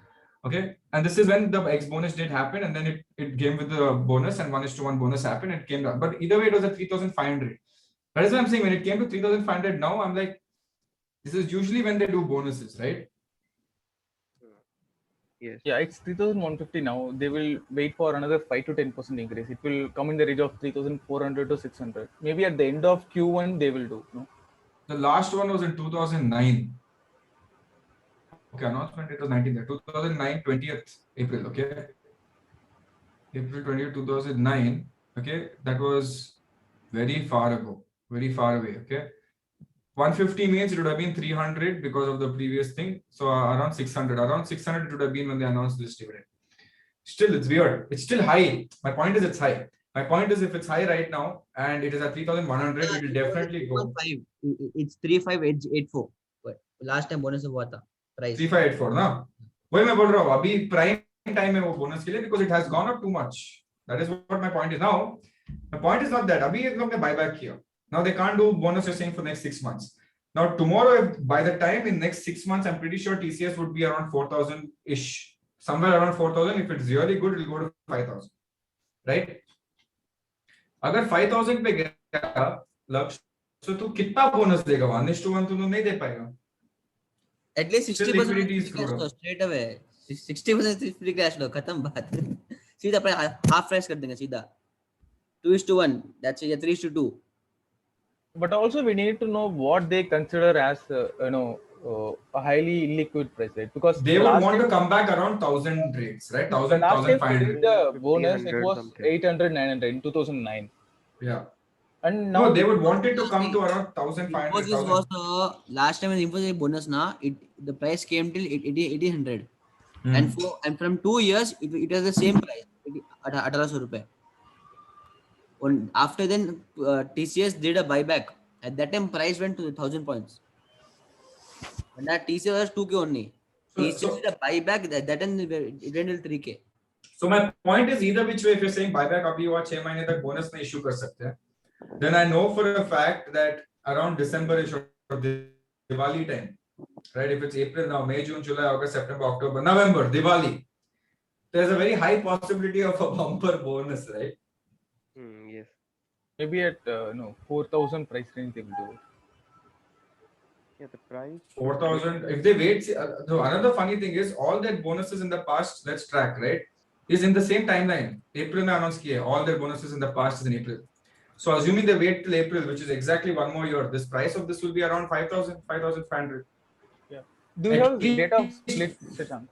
Okay, and this is when the X bonus did happen, and then it came with the bonus, and 1:1 bonus happened, and it came down. But either way, it was at 3500. That is what I'm saying. When it came to 3500, now I'm like, this is usually when they do bonuses, right? Yes. Yeah, it's 3150 now. They will wait for another 5 to 10% increase. It will come in the range of 3400 to 600. Maybe at the end of Q1 they will do. No? The last one was in 2009. Okay, announcement it was 19 there. 2009, 20th April. Okay, April 20th, 2009. Okay, that was very far ago, very far away. Okay, 150 means it would have been 300 because of the previous thing. So around 600. Around 600 it would have been when they announced this dividend. Still, it's weird. It's still high. My point is it's high. My point is if it's high right now and it is at 3100, it will definitely go. It's 3584. But last time bonus हुआ था price. 3584 ना. वही मैं बोल रहा हूँ अभी prime time में वो bonus के लिए because it has gone up too much. That is what my point is now. My point is not that अभी ये लोग ने buyback किया. Now they can't do bonus you're saying for next 6 months. Now tomorrow, by the time in next 6 months, I'm pretty sure TCS would be around 4000 ish. Somewhere around 4000. If it's really good, it'll go to 5000. Right? अगर 5000 पे गया लक्ष्य तो तू कितना bonus देगा 1:1 तो नहीं दे पाएगा. At least 60% liquidity is free cash screwed flow up. straight away. 60% free cash flow खत्म बात. सीधा अपने half price कर देंगे सीधा. 2:1. That's it. 3:2. But also we need to know what they consider as a highly illiquid price, right? Because they would want to come back around 1000 rates, right? 1000, last time we 1500. did the bonus, it 1,500 was something. 800, 900 in 2009. Yeah. And now No, they would want it to come to around 1500. Infosys was last time when Infosys bonus na the price came till 1800 and from 2 years it was the same price 1800 rupees. And after then TCS did a buyback. At that time price went to 1000 points. And that TCS was 2k only. TCS did a buyback that time it went till 3k. So my point is either which way, if you're saying buyback अभी हुआ 6 महीने तक bonus में issue कर सकते हैं, then I know for a fact that around December-ish or Diwali time, right? If it's April now, May, June, July, August, September, October, November, Diwali, there's a very high possibility of a bumper bonus, right? Yes. maybe at 4000 price range they will do it. Yeah, the price. 4000. If they wait, so another funny thing is all their bonuses in the past, let's track, right? Is in the same timeline. April में announce किए, all their bonuses in the past is in April. So assuming they wait till April, which is exactly 1 more year, this price of this will be around 5,000, 5,500. Yeah. Do you have data of split, Shashank?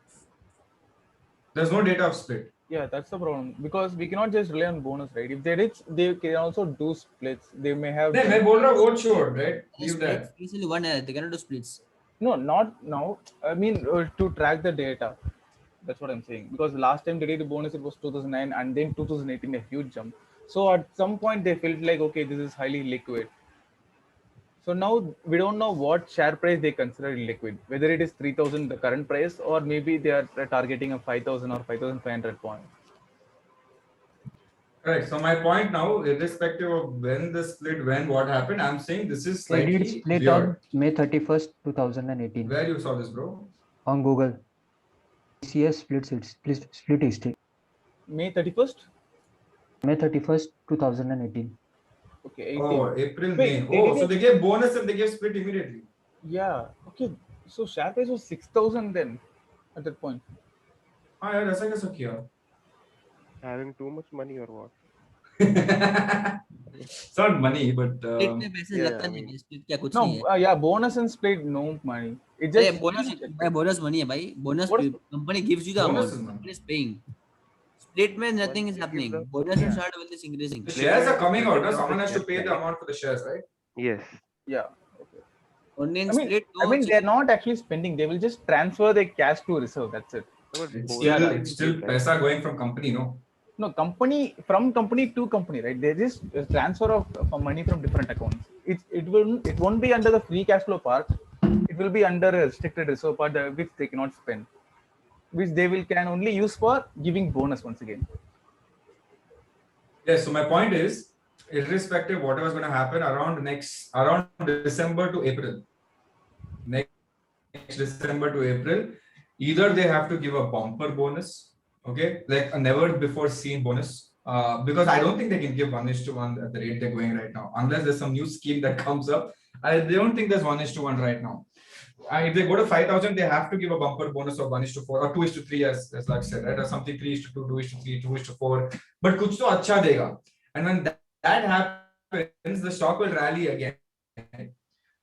There's no data of split. Yeah, that's the problem because we cannot just rely on bonus, right? If they reach, they can also do splits. They may have. नहीं मैं बोल रहा हूँ vote sure, right? Leave that. Splits, easily one they cannot do splits. No, not now. I mean, to track the data. That's what I'm saying. Because last time they did the bonus, it was 2009, and then 2018 a huge jump. So at some point they felt like, okay, this is highly liquid. So now we don't know what share price they consider liquid, whether it is 3000 the current price, or maybe they are targeting a 5000 or 5500 point. Right. So my point now, irrespective of when the split, when what happened, I'm saying this is They did slightly split weird. on May 31st, 2018 Where you saw this, bro? on Google. TCS split its stake. May 31st? May 31st, 2018. Okay, 18. Oh, April, Wait, May. they Oh, did so it- they gave bonus and they gave split immediately. Yeah. Okay. So share price was 6,000 then at that point. हाँ यार ऐसा कैसा किया? Having too much money or what? It's not money, but Split में पैसे yeah, लगता I नहीं mean- है, split क्या कुछ No, नहीं है. yeah, bonus and split, no money. It अरे just bonus money है भाई. Bonus What is- company gives you the Bonus amount. is money. Company is paying. Split में nothing is Once it happening. gives the- Bonus and yeah. share wealth is increasing. the shares are coming out. No? Now Someone the has to shares pay the right? amount for the shares, right? Yes. yeah. Only in I mean, split. I mean, they're not actually spending. They will just transfer the cash to reserve. That's it. No, but It's bonus still, will it's be still paid, right? paisa going from company, no? No, company from company to company, right? They just transfer of money from different accounts. It won't be under the free cash flow part. It will be under a restricted reserve part which they cannot spend, which they can only use for giving bonus once again. Yes. So my point is, irrespective of whatever is going to happen around December to April, next December to April, either they have to give a bumper bonus, okay, like a never before seen bonus, because I don't think they can give 1:1 at the rate they're going right now, unless there's some new scheme that comes up. I don't think there's 1:1 right now. If they go to 5,000, they have to give a bumper bonus of 1:4 or 2:3, as Lak said, right? Or something 3:2, 2:3, 2:4. But kuch to acha dega. And when that happens, the stock will rally again.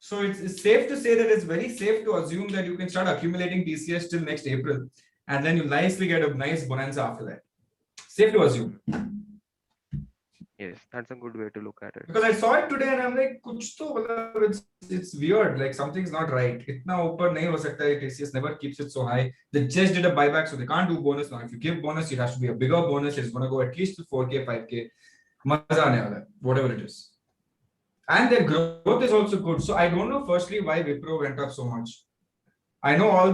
So it's safe to say that it's very safe to assume that you can start accumulating TCS till next April, and then you nicely get a nice bonanza after that. Safe to assume. Yes, that's a good way to look at it. Because I saw it today and I'm like, kuch to, matlab, it's weird, like something's not right. Itna upar nahi ho sakta hai, TCS never keeps it so high. They just did a buyback, so they can't do bonus now. If you give bonus, it has to be a bigger bonus. It's going to go at least to 4K, 5K. Maza aane wala hai, whatever it is. And their growth is also good. So I don't know, firstly, why Wipro went up so much. I know all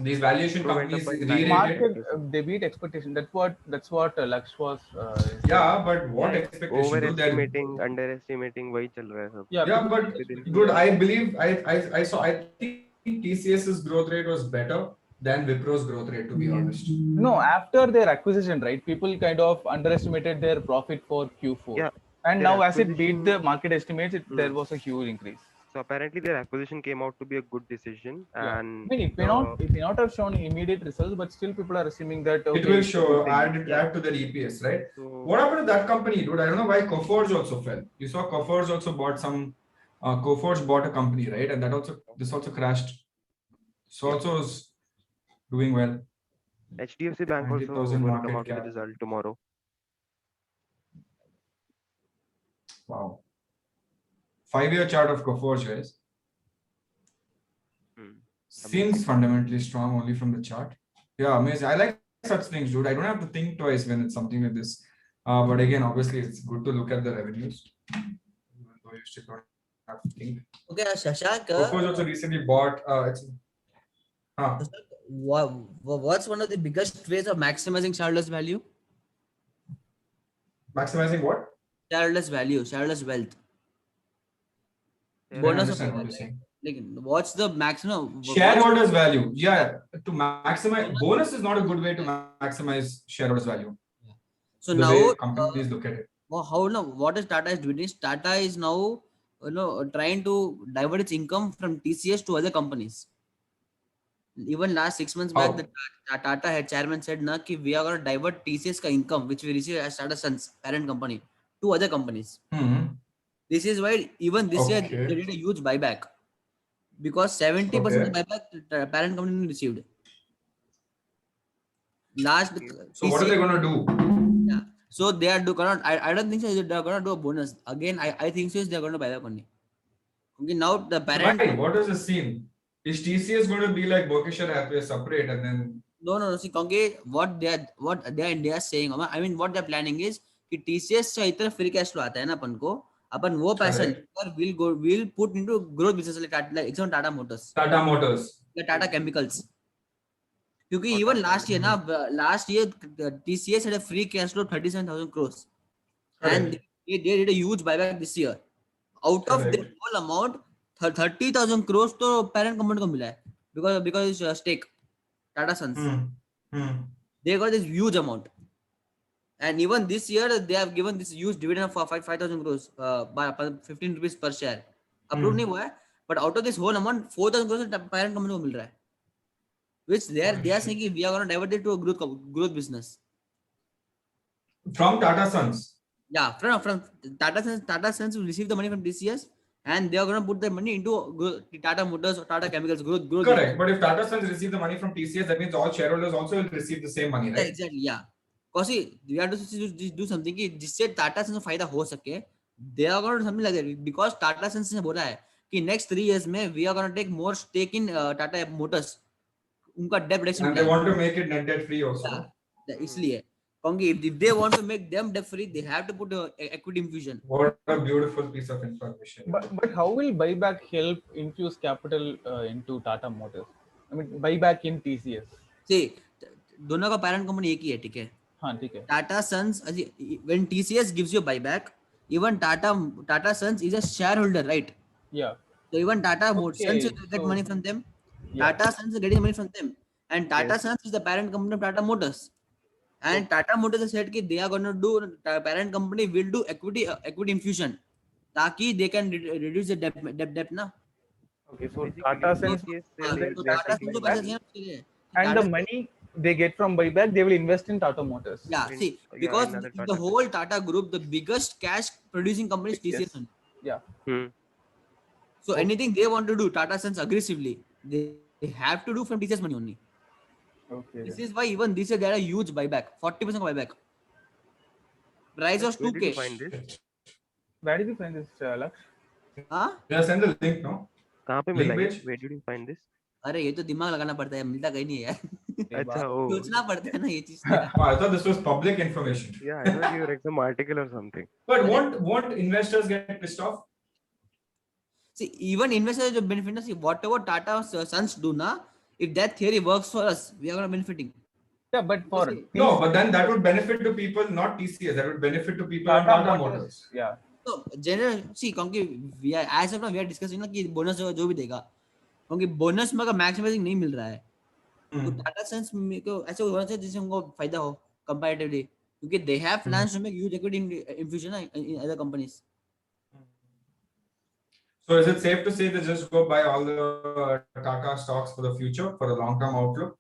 these valuation Wipro went companies up by re-rated. Market they beat expectation. That's what Lux was. Yeah, but what expectation do that? Overestimating, underestimating, वही चल रहा है सब. Yeah, but dude, I believe I saw. I think TCS's growth rate was better than Wipro's growth rate, to be honest. No, after their acquisition, right? People kind of underestimated their profit for Q4. Yeah, And their now, as it beat acquisition- the market estimates, there was a huge increase. So apparently their acquisition came out to be a good decision, Yeah. and I mean, it may not have shown immediate results, but still people are assuming that It will show add to their EPS, right? so What happened to that company, dude? I don't know why Coforge also fell. You saw Coforge also bought some. Coforge bought a company, right? And this also crashed. So also is doing well. HDFC Bank also 90,000 will market come out with cap. the result tomorrow. Wow. 5-year chart of Coforge, guys. Seems fundamentally strong only from the chart. Yeah, amazing. I like such things, dude. I don't have to think twice when it's something like this. But again, obviously, it's good to look at the revenues. Even though you still don't have to think. Okay, Shashank. Coforge also recently bought. What's one of the biggest ways of maximizing shareholders' value? Maximizing what? Shareholders' value, shareholders' wealth. Yeah, I Bonus understand of what you're saying. like, what's the maximum? Shareholders' value. Yeah, to maximize bonus is not a good way to maximize shareholders' value. So The now, way companies look at it. how now? What is Tata is doing? Is Tata is now trying to divert its income from TCS to other companies. Even last 6 months back, How? the Tata head chairman said, "Na ki we are going to divert TCS ka income, which we receive as Tata Sons parent company, to other companies." This is why even this year Okay. they did a huge buyback because 70% of Okay. buyback the parent company received. Last So what are they going to do? yeah. So they are gonna. I don't think so. They are gonna do a bonus again. I think so. They are going to buy back only. Okay, now the parent. Why? What is the scene? Is TCS going to be like Berkshire Hathaway separate and then? No. See, okay, what they are saying. I mean, what they are planning is कि TCS से इतना free cash flow आता है ना अपन को, अपन वो पैसा Correct. will put into growth business like example Tata Motors, Tata Motors. या Tata Chemicals. क्योंकि even last year TCS had a free cash flow 37,000 crores, and Correct. they did a huge buyback this year. Out of the Correct. whole amount, 30,000 crores तो parent company को मिला है because stake. Tata Sons. Hmm. They got this huge amount. And even this year, they have given this huge dividend of 5,000 crores by 15 rupees per share. Approved नहीं हुआ है, but out of this whole amount, 4,000 crores parent company को मिल रहा है. Which they are saying we are going to divert it to a growth business. From Tata Sons. Yeah, from Tata Sons will receive the money from TCS, and they are going to put the money into Tata Motors or Tata Chemicals growth. Correct. But if Tata Sons receive the money from TCS, that means all shareholders also will receive the same money, right? Yeah, exactly. Yeah. Because we have to do something कि जिससे Tata Sons को फायदा हो सके. They are going to do something like that because Tata Sons ने बोला है कि next 3 years में we are going to take more stake in Tata Motors. उनका debt reduction. And they want to make it net debt free also. Yeah. इसलिए if they want to make them debt free, they have to put equity infusion. What a beautiful piece of information. But how will buyback help infuse capital into Tata Motors? I mean, buyback in TCS. See, दोनों का parent company एक ही है, ठीक है? हाँ, ठीक है. Tata Sons, when TCS gives you buyback, even Tata Sons is a shareholder, right? Yeah. So even Tata Sons will get money from them. Tata Sons is getting money from them, and Tata Sons is the parent company of Tata Motors. And Tata Motors has said that they are going to do, parent company will do equity infusion, ताकि they can reduce the debt ना. Okay, so Tata Sons and the money they get from buyback, they will invest in Tata Motors. Yeah, see, because the whole Tata group, the biggest cash producing company is TCS. Yeah. So anything they want to do, Tata Sons aggressively, they have to do from TCS money only. Okay. This is why even this year they had a huge buyback, 40% buyback. Price was 2K. Where did you find this? Where did you find this, Laksh? हाँ? Yeah, send the link, no? कहाँ पे मिला ये? Where did you find this? अरे ये तो दिमाग लगाना पड़ता है, मिलता कहीं नहीं है यार. अच्छा, oh. सोचना पड़ता है ना ये चीज. Oh, I thought this was public information. Yeah, I thought you read some article or something. But won't investors get pissed off? See, even investors will benefit. See, whatever Tata Sons do now, if that theory works for us, we are going to benefiting. Yeah, but for No, but then that would benefit to people, not TCS. That would benefit to people in Tata Motors. Yeah. So general, see, क्योंकि we are as of now we are discussing ना कि bonus जो भी देगा, क्योंकि bonus में अगर maximizing नहीं मिल रहा है, तो Tata Sons में को ऐसे होना चाहिए जिससे उनको फायदा हो comparatively, क्योंकि they have plans to make huge equity infusion in other companies. So is it safe to say that just go buy all the Tata stocks for the future, for the long-term outlook?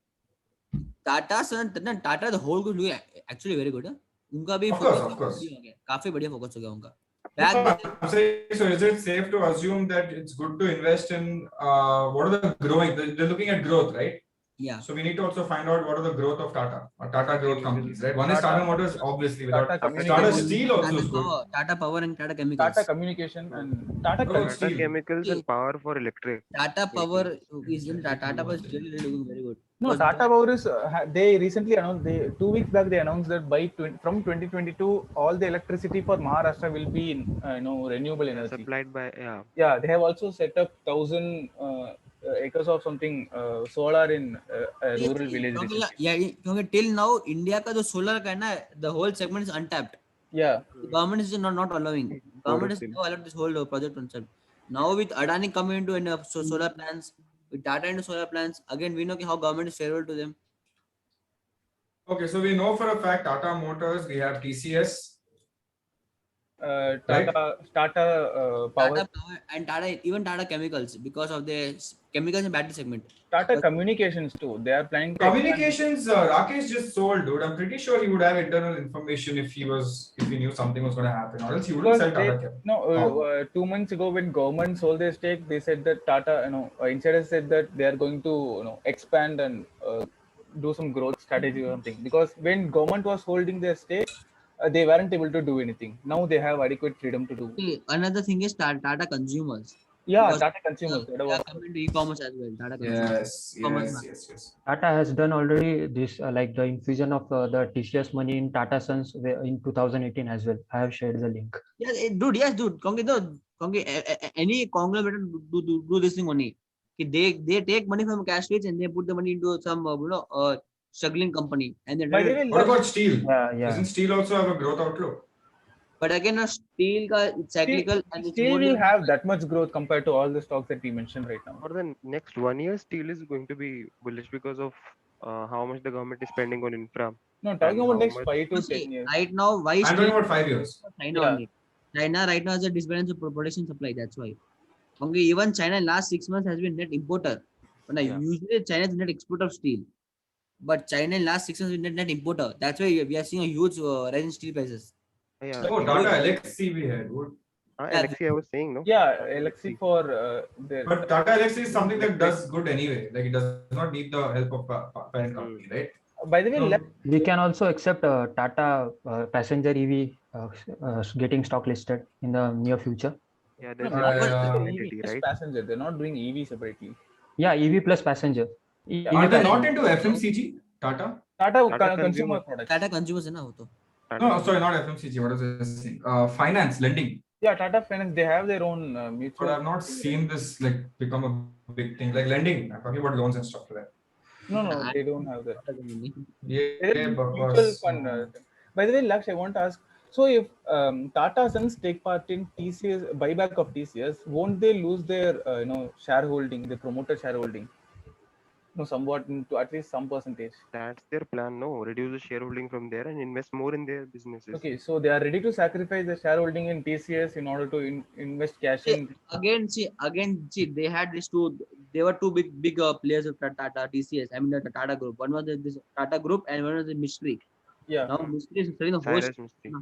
Tata Sons, Tata the whole group is actually very good. उनका भी Of course. काफी बढ़िया focus हो गया उनका. I'm saying, so is it safe to assume that it's good to invest in what are the growing? They're looking at growth, right? Yeah. So we need to also find out what are the growth of Tata or Tata growth companies, right? One is Tata Motors, obviously. Without Tata Steel also is good. Tata Power and Tata Chemicals. Tata Communication and Tata Tata Chemicals and Power for Electric. Tata Power is in Tata Power is really looking very good. No, Tata Power is they recently announced 2 weeks back they announced that from 2022 all the electricity for Maharashtra will be in renewable energy Supplied by they have also set up 1,000 acres of something solar in rural villages. Yeah, क्योंकि till now India का जो solar का है ना, the whole segment is untapped. Yeah. The government is not allowing. Government is now allowed this whole project concept. Now with Adani coming into solar plants, with Tata into solar plants, again we know how government is favorable to them. Okay, so we know for a fact Tata Motors, we have TCS. Tata Power. Tata Power and Tata Chemicals because of the chemicals and battery segment. Tata Communications too. They are planning to Communications, Rakesh just sold, dude. I'm pretty sure he would have internal information if he knew something was going to happen, or else he wouldn't sell Tata Chem. 2 months ago when government sold their stake, they said that Tata, insiders said that they are going to, expand and do some growth strategy or something. Because when government was holding their stake, they weren't able to do anything. Now they have adequate freedom to do. Okay, another thing is Tata Consumers. Yeah, Because Tata Consumers. They are coming to e-commerce as well. Tata Consumers. Yes. Tata has done already this, like the infusion of the TCS money in Tata Sons in 2018 as well. I have shared the link. Yes, dude. Any conglomerate do this thing only. They take money from cash rich and they put the money into some struggling company. And then What about steel? Yeah. Doesn't steel also have a growth outlook? but again, steel it's cyclical and it's Steel more will than- have that much growth compared to all the stocks that we mentioned right now. For the next 1 year, steel is going to be bullish because of how much the government is spending on infra. No, talking And about how next much- 5 to See, 10 years. right now, why I'm talking still about 5 years. China Yeah. only? China right now has a disbalance of production supply. That's why. Okay, even China in last 6 months has been net importer. But now Yeah. usually China is net exporter of steel. But China in last 6 months is net importer. That's why we are seeing a huge rise in steel prices. Yeah, Oh, India- Tata Elxsi we had. Good. Yeah, Alexei, I was saying, no? Yeah, Tata Alexei Elxsi. for their. But Tata Elxsi is something that does good anyway. Like it does not need the help of parent company, right? By the way, So- left, We can also accept Tata passenger EV getting stock listed in the near future. Yeah, no, there's no, a it's yeah. EV entity, plus right? passenger. They're not doing EV separately. Yeah, EV plus passenger. Yeah. Are EV they not passenger. into FMCG? Tata? Tata, Tata consumer consumer. products. Tata consumers है ना वो तो. Tata No, sorry, not FMCG. What was I saying? Finance, lending. Yeah, Tata Finance, they have their own But mutual. I've not seen this like become a big thing. Like lending. I'm talking about loans and stuff like that. No, they don't have that. Yeah, There is mutual fund. By the way, Laksh, I want to ask. So, if Tata Sons take part in TCS buyback of TCS, won't they lose their shareholding, the promoter shareholding? No, somewhat to at least some percentage. That's their plan, no? Reduce the shareholding from there and invest more in their businesses. Okay, so they are ready to sacrifice the shareholding in TCS in order to invest cash in. Again, they had these two. They were two big players of Tata TCS. I mean the Tata Group. One was this Tata Group and one was the Mystery. Yeah, Now Mystery is selling the whole. Cyrus Mistry.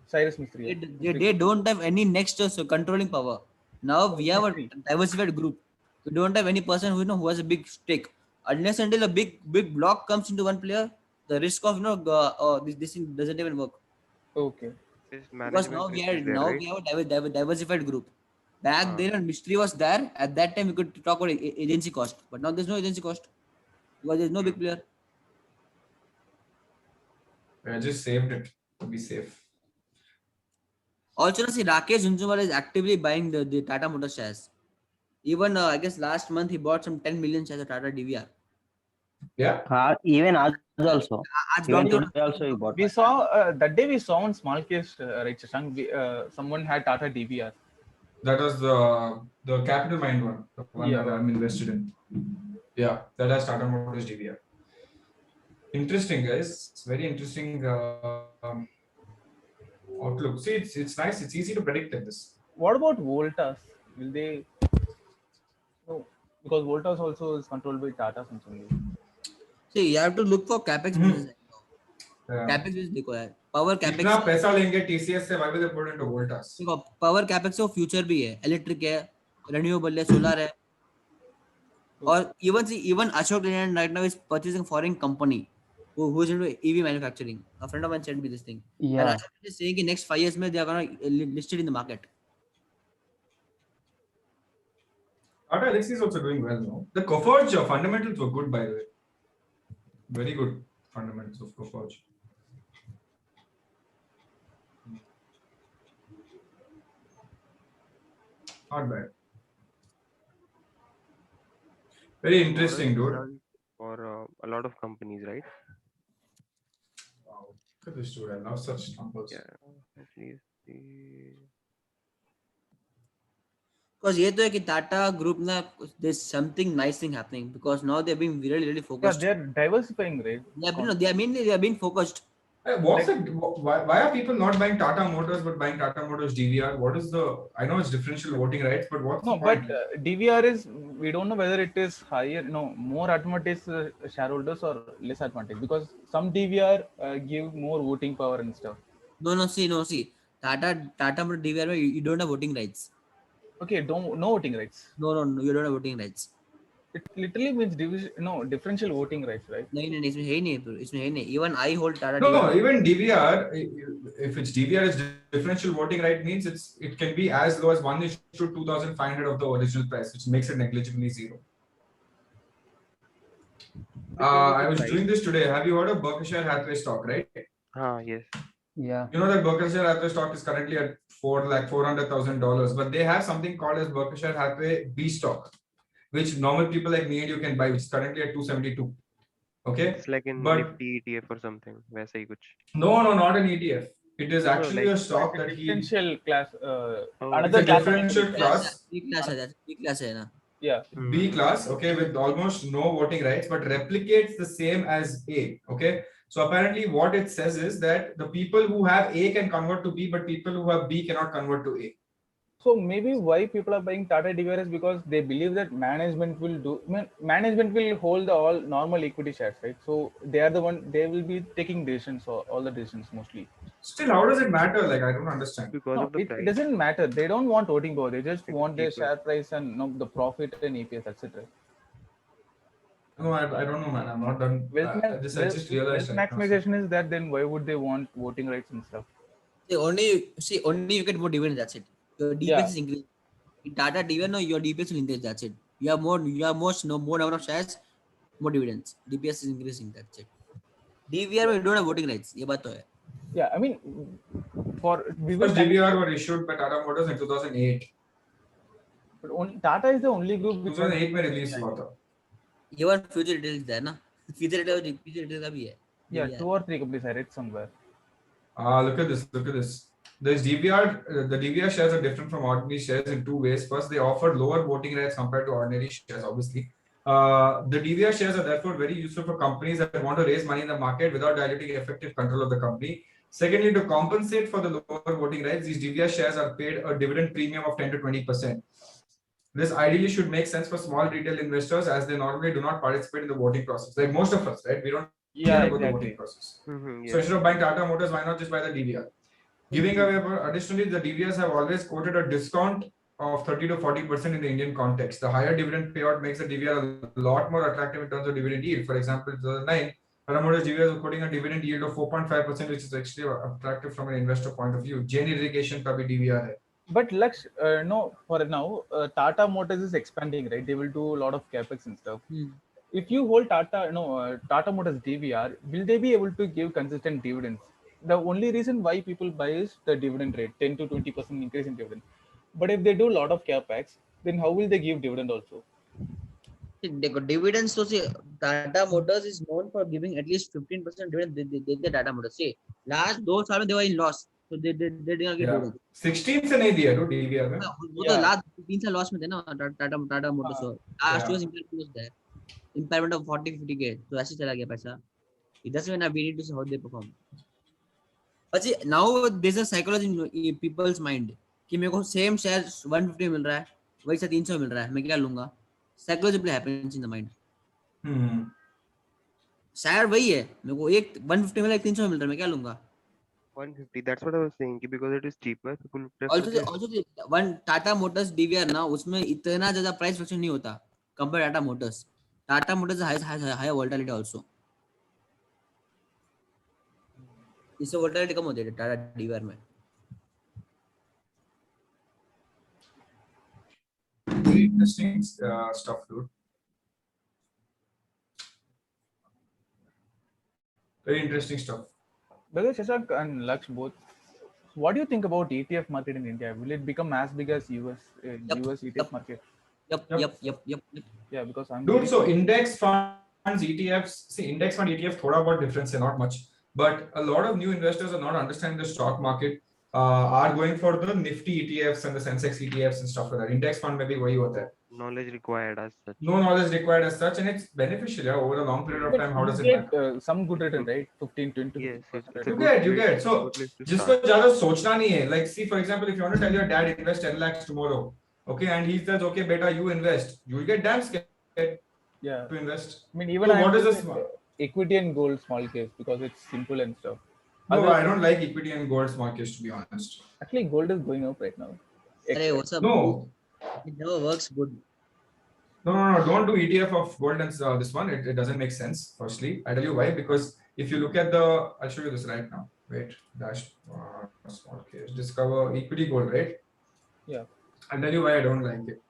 Cyrus Mistry. They don't have any next controlling power. Now we have a diversified group. We don't have any person who has a big stake. Unless until a big block comes into one player, the risk of this thing doesn't even work. Okay. This Because management risk is there, right? we have a diversified group. Back then when Mystery was there, at that time we could talk about agency cost. But now there's no agency cost. Because there's no big player. I just saved it to be safe. Also, see, Rakesh Jhunjhunwala is actively buying the Tata Motors shares. Even I guess last month he bought some 10 million shares of Tata DVR. Yeah. Even us also. आज Even down to today also he bought. We saw that day. We saw on small case, right, Shashank? Someone had Tata DVR. That was the Capital Mind one, the one Yeah. that I'm invested in. Yeah, that has Tata Motors DVR. Interesting, guys. It's very interesting outlook. See, it's nice. It's easy to predict like this. What about Voltas? Will they? No, because Voltas also is controlled by Tata Sons only. See, you have to look for capex business. Yeah. Capex business देखो यार. Power capex. इतना पैसा लेंगे TCS से, why will they put it into Voltas? देखो power capex से future भी है, electric है, renewable है, solar है. और even Ashok Leyland right now is purchasing foreign company who is into EV manufacturing. A friend of mine sent me this thing. And Yeah. Ashok is saying in next 5 years में they are gonna list it in the market. Tata Elxsi is also doing well now. The Coforge fundamentals were good, by the way. Very good fundamentals of Coforge. Not bad. Very interesting, dude. For a lot of companies, right? Wow. Look at this dude. I love such numbers. Yeah. At least the... Because ये तो है कि Tata Group ना there's something nice thing happening because now they're being really Yeah, focused. they're diversifying, right? They are being focused. What's it? Why are people not buying Tata Motors but buying Tata Motors DVR? What is the? I know it's differential voting rights, but what's No, the but point? DVR is, we don't know whether it is higher, more advantage to shareholders or less advantage, because some DVR give more voting power and stuff. No, see. Tata Motor DVR you don't have voting rights. Okay, no voting rights. No, you don't have voting rights. It literally means differential voting rights, right? नहीं इसमें है ही नहीं bro. इसमें है नहीं. Even I hold Tata No, DVR. even DVR, if it's DVR is differential voting right means it can be as low as 1:2,500 of the original price, which makes it negligibly zero. I was doing this today. Have you heard of Berkshire Hathaway stock, right? Yes. Yeah. You know that Berkshire Hathaway stock is currently at $400,000, but they have something called as Berkshire Hathaway B stock, which normal people like me and you can buy, which is currently at 272. Okay. It's like in But- Nifty ETF or something. वैसा ही कुछ. No, not an ETF. It is No, actually like- a stock that he. Differential class. Oh, Another It's a class of differential equity. class. B class है ना. Yeah. B class, okay, with almost no voting rights, but replicates the same as A. Okay. So apparently, what it says is that the people who have A can convert to B, but people who have B cannot convert to A. So maybe why people are buying Tata DVR is because they believe that management will do. Management will hold the all normal equity shares, right? So they are the one. They will be taking decisions, or all the decisions mostly. Still, how does it matter? Like, I don't understand. Because No, of the it price. doesn't matter. They don't want voting power. They just It's want their cheaper. share price and the profit and EPS, etc. No, I don't know, man. I'm not done. I just realized Wealth right now. maximization is that. Then why would they want voting rights and stuff? Only you get more dividends. That's it. Your DPS Yeah. is increasing. In Tata dividend, no, your DPS will increase. That's it. You have more number of shares, more dividends. DPS is increasing. That's it. DVR we don't have voting rights. ये बात तो है. Yeah, I mean, we will. First DVR were issued by Tata Motors in 2008. But Tata is the only group which 2008 में release हुआ था. Even future details है ना. Future details का भी है. Yeah, 2 or 3 companies I read somewhere. Look at this. There's DVR. The DVR shares are different from ordinary shares in two ways. First, they offer lower voting rights compared to ordinary shares, obviously. The DVR shares are therefore very useful for companies that want to raise money in the market without diluting effective control of the company. Secondly, to compensate for the lower voting rights, these DVR shares are paid a dividend premium of 10 to 20%. This ideally should make sense for small retail investors as they normally do not participate in the voting process. Like most of us, right? We don't care about the voting process. Yeah. So instead of buying Tata Motors, why not just buy the DVR? Giving away, additionally, the DVRs have always quoted a discount of 30 to 40% in the Indian context. The higher dividend payout makes the DVR a lot more attractive in terms of dividend yield. For example, in 2009, Tata Motors DVR was quoting a dividend yield of 4.5%, which is actually attractive from an investor point of view. Jain irrigation का भी DVR है. But Laksh, no, for now, Tata Motors is expanding, right? They will do a lot of capex and stuff. If you hold Tata Motors DVR, will they be able to give consistent dividends? The only reason why people buy is the dividend rate, 10 to 20% increase in dividend. But if they do a lot of capex, then how will they give dividend also? Dividends, so see, Tata Motors is known for giving at least 15% dividend. They Tata Motors. See, last 2 साल में they were in loss, so they did not get dividend. 16 से नहीं दिया तो DVR में. वो तो last 3 साल loss में थे ना Tata Motors. Last year's impairment was there. Impairment of 40-50K. So ऐसे चला गया पैसा. It doesn't mean we need to see how they perform. But see, now there's a psychology in people's mind कि मेरे को same share 150 मिल रहा है, वही से 300 मिल रहा है, मैं क्या लूंगा? Psychologically happens in the mind. Share वही है, मेरे को एक 150 मिला, एक 300 मिल रहा है, मैं क्या लूंगा? 150. That's what I was saying. Because it is cheaper. People Also the one Tata Motors DVR ना, उसमें इतना ज़्यादा price fluctuation नहीं होता compared to Tata Motors. Tata Motors has higher volatility also. इससे volatility कम होती है Tata DVR में. Very interesting stuff, dude. Very interesting stuff. Brother Shashank and Laksh both, what do you think about ETF market in India? Will it become as big as US ETF market? Yep. Yeah, because I'm Dude, so index funds, ETFs, see, index fund ETF, thoda bahut difference hai, not much. But a lot of new investors are not understanding the stock market, are going for the Nifty ETFs and the Sensex ETFs and stuff like that. Index fund maybe wahi hota hai. knowledge required as such. No knowledge required as such, and it's beneficial, yeah, over a long period of time. How does it matter? Some good return, right? 15, 20. Yes, it's You a get. good place So, to jisko start. zyada sochna nahi hai. Like, see, for example, if you want to tell your dad invest 10 lakhs tomorrow, okay, and he says, okay, beta, you invest, you'll get damn scared Yeah. to invest. I mean, even So I what is am this one? equity and gold small case because it's simple and stuff. No, I don't like equity and gold small case, to be honest. Actually, gold is going up right now. Hey, what's up? No. It never works good. No, don't do ETF of gold and this one. It doesn't make sense, firstly. I tell you why. Because if you look at I'll show you this right now. Wait, small case. Discover equity gold, right? Yeah. I'll tell you why I don't like it.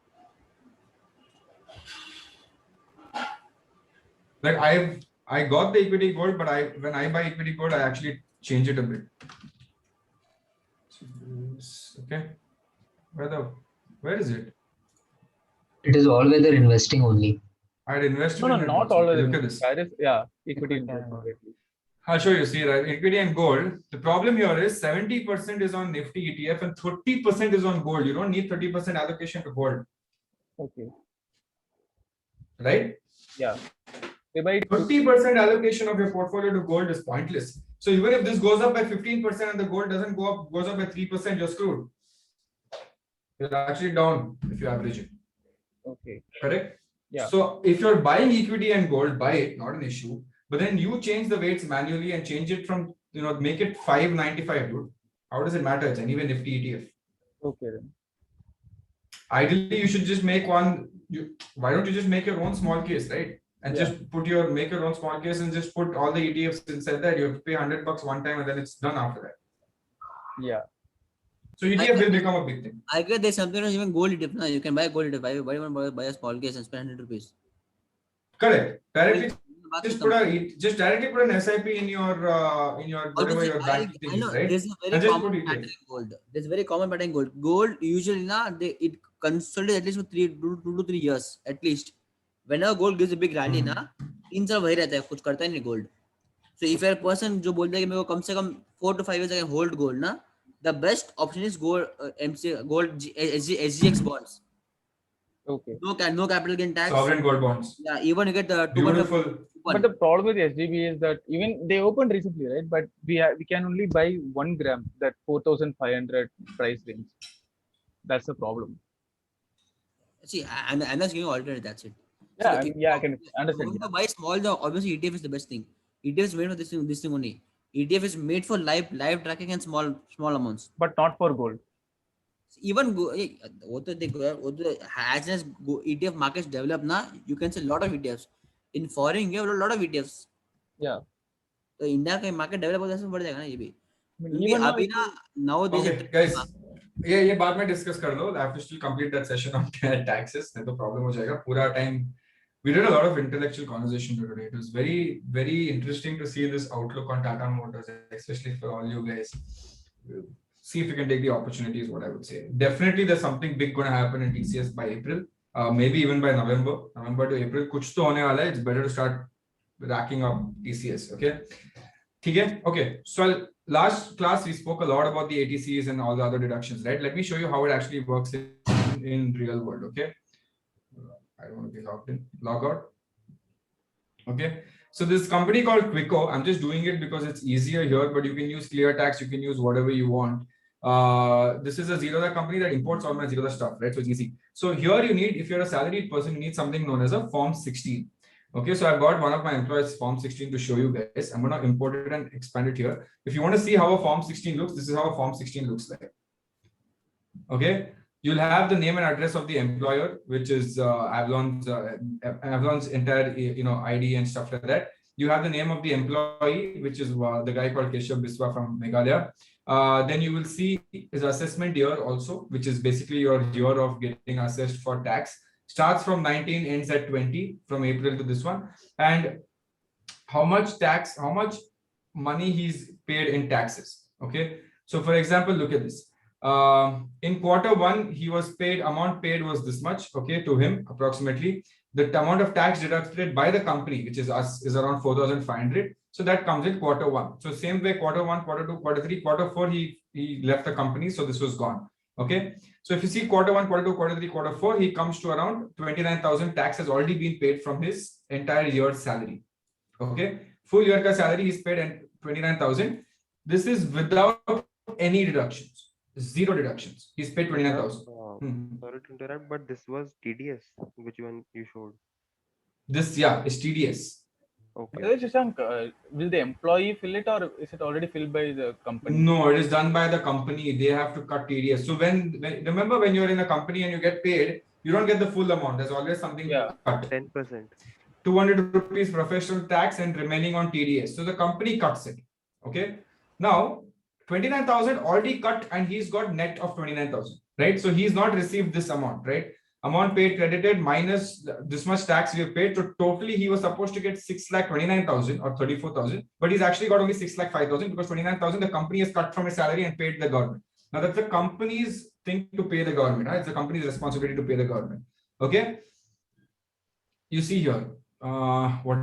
Like I got the equity gold, but when I buy equity gold, I actually change it a bit. Okay. Where is it? It is all weather investing only. I'd invested No, in it not also. all. Look at this. Yeah, equity and gold. I'll show you. See, right? Equity and gold. The problem here is 70% is on Nifty ETF and 30% is on gold. You don't need 30% allocation to gold. Okay. right? Yeah. They buy 30% allocation of your portfolio to gold is pointless. So even if this goes up by 15% and the gold doesn't go up, goes up by 3%, you're screwed. You're actually down if you average it. Okay. Correct? Yeah. So if you're buying equity and gold, buy it, not an issue. But then you change the weights manually and change it from, make it 595, dude. How does it matter? It's anyway Nifty ETF. Okay then. Ideally, you should just make one. Why don't you just make your own small case, right? And Yeah. just make your own small case and just put all the ETFs inside that. You have to pay $100 one time and then it's done after that. Yeah. So ETF will become a big thing. I guess there's something else, even gold ETF. Now you can buy a gold ETF. Why you want to buy a small case and spend 100 rupees? Correct. Directly, Just directly put an SIP in your whatever your bank thing is, right? There's a very And just common put pattern ETF. in gold. There's a very common pattern in gold. Gold usually it consolidates at least for 2 to 3 years at least. Whenever gold gives a big rally ना 3 साल वही रहता है, कुछ करता ही नहीं gold. So if you're a person जो बोलता है कि मेरे को कम से कम 4 to 5 years I can hold gold ना, the best option is gold SGX bonds. Okay. No capital gain tax. Sovereign gold bonds. Yeah, even you get the Beautiful. But the problem with SGB is that even they opened recently, right? But we can only buy 1 gram, that 4,500 price range. That's the problem. See, I'm just giving you alternative. That's it. Yeah, So I can understand. To buy small, obviously ETF is the best thing. ETF is made for this thing only. ETF is made for live tracking and small amounts. But not for gold. Even as ETF markets develop now, you can see a lot of ETFs. In foreign, you have a lot of ETFs. Yeah. So India का market develop होता है बढ़ जाएगा ना ये भी. Even अभी ना nowadays. Okay, guys. ये बाद में discuss कर लो. I have to still complete that session on taxes. नहीं तो problem हो जाएगा. पूरा time. We did a lot of intellectual conversation today. It was very, very interesting to see this outlook on Tata Motors, especially for all you guys. See if you can take the opportunity is what I would say. Definitely there's something big going to happen in TCS by April. Maybe even by November to April. कुछ तो होने वाला है. It's better to start racking up TCS. Okay. Okay. So last class we spoke a lot about the ATCs and all the other deductions, right? Let me show you how it actually works in real world. Okay. I don't want to be logged in. Log out. Okay. So this company called Quicko, I'm just doing it because it's easier here, but you can use ClearTax, you can use whatever you want. This is a Zerodha company that imports all my Zerodha stuff, right? So it's easy. So here you need, if you're a salaried person, you need something known as a Form 16. Okay, so I've got one of my employees Form 16 to show you guys. I'm going to import it and expand it here. If you want to see how a Form 16 looks, this is how a Form 16 looks like. Okay. You'll have the name and address of the employer, which is Avalon's entire ID and stuff like that. You have the name of the employee, which is the guy called Keshav Biswa from Meghalaya. Then you will see his assessment year also, which is basically your year of getting assessed for tax. Starts from 19, ends at 20 from April to this one. And how much tax, how much money he's paid in taxes. Okay. So for example, look at this. In Q1, he was paid, amount paid was this much, okay, to him approximately. The amount of tax deducted by the company, which is us, is around 4,500. So that comes in Q1. So same way, Q1, Q2, Q3, Q4, he left the company. So this was gone. Okay. So if you see Q1, Q2, Q3, Q4, he comes to around 29,000 tax has already been paid from his entire year's salary. Okay. Full year ka salary he's paid and 29,000. This is without any deductions. Zero deductions. He's paid 29,000. Sorry to interrupt, but this was TDS, which one you showed? This, yeah, is TDS. Okay. Shashank, will the employee fill it or is it already filled by the company? No, it is done by the company. They have to cut TDS. So remember when you're in a company and you get paid, you don't get the full amount. There's always something cut. 10%. 200 rupees professional tax and remaining on TDS. So the company cuts it. Okay. Now, 29,000 already cut and he's got net of 29,000, right? So he's not received this amount, right? Amount paid credited minus this much tax we have paid. So totally he was supposed to get 6,29,000 or 34,000, but he's actually got only 6,05,000 because 29,000 the company has cut from his salary and paid the government. Now that's the company's thing to pay the government. Right? It's the company's responsibility to pay the government. Okay. You see here, what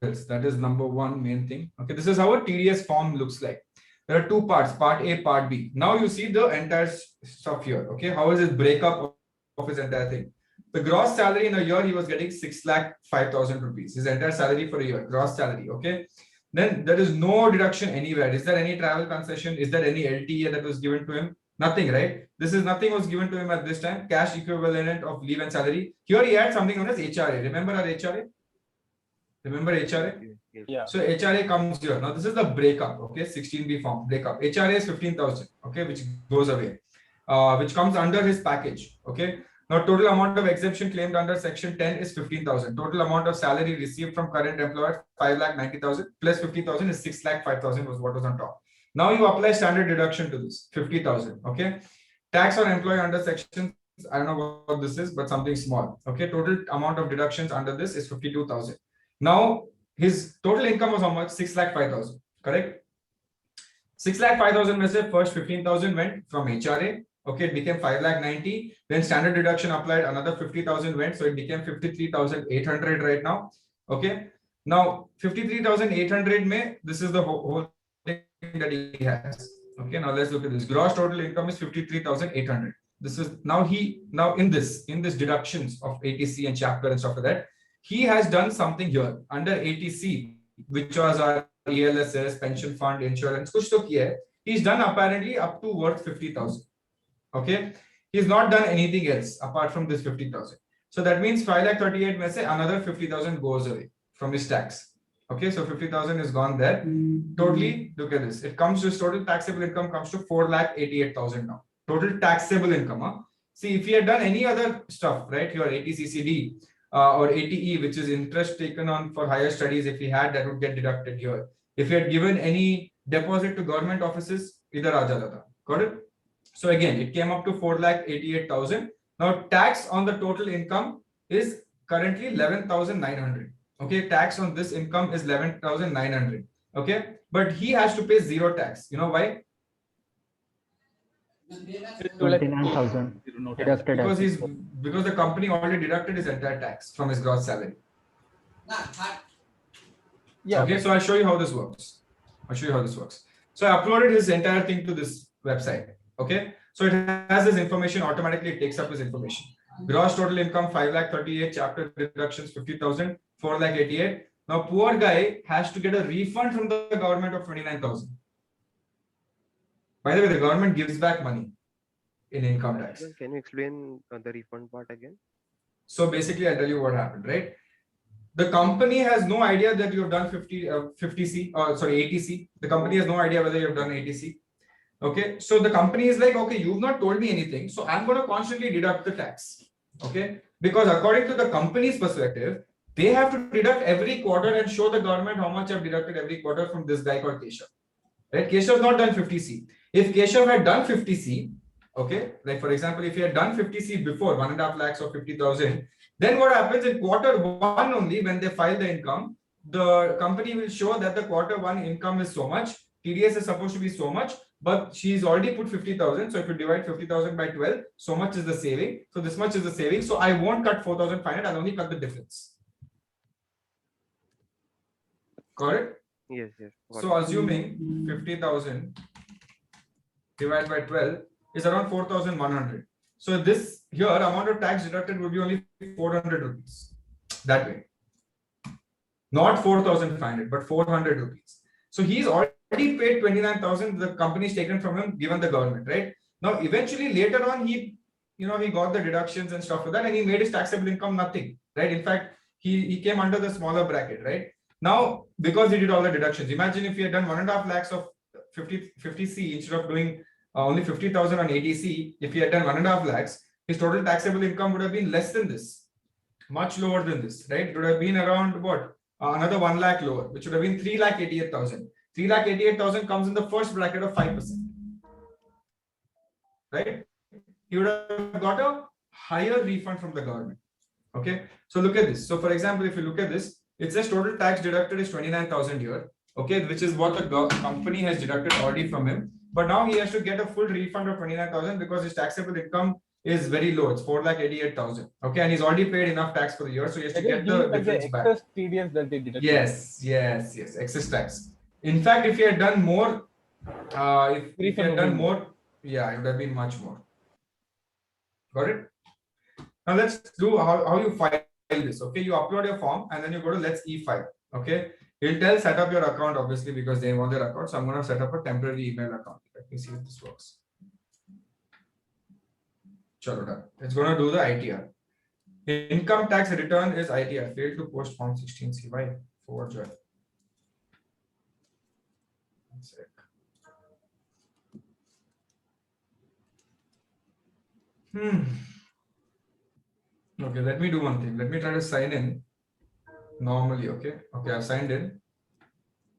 else? That is number one main thing. Okay. This is how a TDS form looks like. There are two parts, part A, part B. Now you see the entire stuff here. Okay. How is it breakup of his entire thing? the gross salary in a year, he was getting 6,05,000 rupees. His entire salary for a year, gross salary. Okay. Then there is no deduction anywhere. Is there any travel concession? Is there any LTA that was given to him? Nothing, right? This is nothing was given to him at this time. Cash equivalent of leave and salary. Here he had something known as HRA. Remember our HRA? Remember HRA? Yeah. So HRA comes here. Now this is the breakup. Okay, 16B form breakup. HRA is 15,000. Okay, which goes away, which comes under his package. Okay. Now total amount of exemption claimed under section 10 is 15,000. Total amount of salary received from current employer 5,90,000 plus 50,000 is 6,05,000 was what was on top. Now you apply standard deduction to this 50,000. Okay. Tax on employee under section, I don't know what this is, but something small. Okay. Total amount of deductions under this is 52,000. Now his total income was how much? 6,05,000. Correct. 6,05,000 में से first 15,000 went from HRA. Okay, it became 5,90,000. Then standard deduction applied, another 50,000 went, so it became 53,800 right now. Okay, now 53,800 may, this is the whole thing that he has. Okay, now let's look at this. Gross total income is 53,800. This is now in this deductions of ATC and chapter and stuff like that, he has done something here under ATC, which was our ELSS, pension fund, insurance. Kuch to kiya hai. He's done apparently up to worth 50,000. Okay, he's not done anything else apart from this 50,000. So that means 5,38,000 mein se another 50,000 goes away from his tax. Okay, so 50,000 is gone there. Totally, look at this. It comes to his total taxable income comes to 4,88,000 now. Total taxable income. Huh? See, if he had done any other stuff, right here, ATCCD or ATE, which is interest taken on for higher studies, if he had, that would get deducted here. If he had given any deposit to government offices, idhar aa jata tha. Got it? So again, it came up to 4,88,000. Now tax on the total income is currently 11,900. Okay, tax on this income is 11,900. Okay, but he has to pay zero tax. You know why? 29,000 deducted. Because the company already deducted his entire tax from his gross salary. Yeah. Okay, so I'll show you how this works. So I uploaded his entire thing to this website. Okay, so it has this information automatically. It takes up his information. Gross total income 5,38,000, chapter deductions 50,000, 4,88,000. Now poor guy has to get a refund from the government of 29,000. By the way, the government gives back money in income tax. Can you explain the refund part again? So basically, I'll tell you what happened, right? The company has no idea that you have done 80C. The company has no idea whether you have done 80C. Okay, so the company is like, okay, you've not told me anything, so I'm going to constantly deduct the tax. Okay, because according to the company's perspective, they have to deduct every quarter and show the government how much I've deducted every quarter from this guy called Keshav. Right? Keshav not done 50C. If Keshav had done 50C, okay, like for example, if he had done 50C before 1.5 lakhs or 50,000, then what happens in quarter one only, when they file the income, the company will show that the quarter one income is so much, TDS is supposed to be so much, but she's already put 50,000. So if you divide 50,000 by 12, so much is the saving. So this much is the saving. So I won't cut 4,500. I'll only cut the difference. Got it? Yes. So assuming 50,000 divided by 12 is around 4,100. So this here amount of tax deducted would be only 400 rupees. That way. Not 4,500, but 400 rupees. So he's already paid 29,000. The company's taken from him, given the government, right? Now, eventually, later on, he got the deductions and stuff like that, and he made his taxable income nothing, right? In fact, he came under the smaller bracket, right? Now, because he did all the deductions, imagine if he had done 1.5 lakhs of 50C instead of doing only 50,000 on ATC. If he had done 1.5 lakhs, his total taxable income would have been less than this, much lower than this, right? It would have been around what? Another 1 lakh lower, which would have been 3,88,000. 3,88,000 comes in the first bracket of 5%, right? He would have got a higher refund from the government. Okay, so look at this. So for example, if you look at this, it says total tax deducted is 29,000 here. Okay, which is what the company has deducted already from him. But now he has to get a full refund of 29,000 because his taxable income is very low. It's 4,88,000. Okay, and he's already paid enough tax for the year, so he has to get the difference back. Excess TDS that they deducted. Yes, excess tax. In fact, if he had done more, it would have been much more. Got it? Now let's do how you file this. Okay, you upload your form and then you go to let's e-file. Okay, it'll tell set up your account obviously because they want their account. So I'm going to set up a temporary email account. Let me see if this works. Chalo done. It's going to do the ITR. Income tax return is ITR. Failed to post form 16C. Why? Forward join. One sec. Okay, let me do one thing. Let me try to sign in normally. Okay, I've signed in.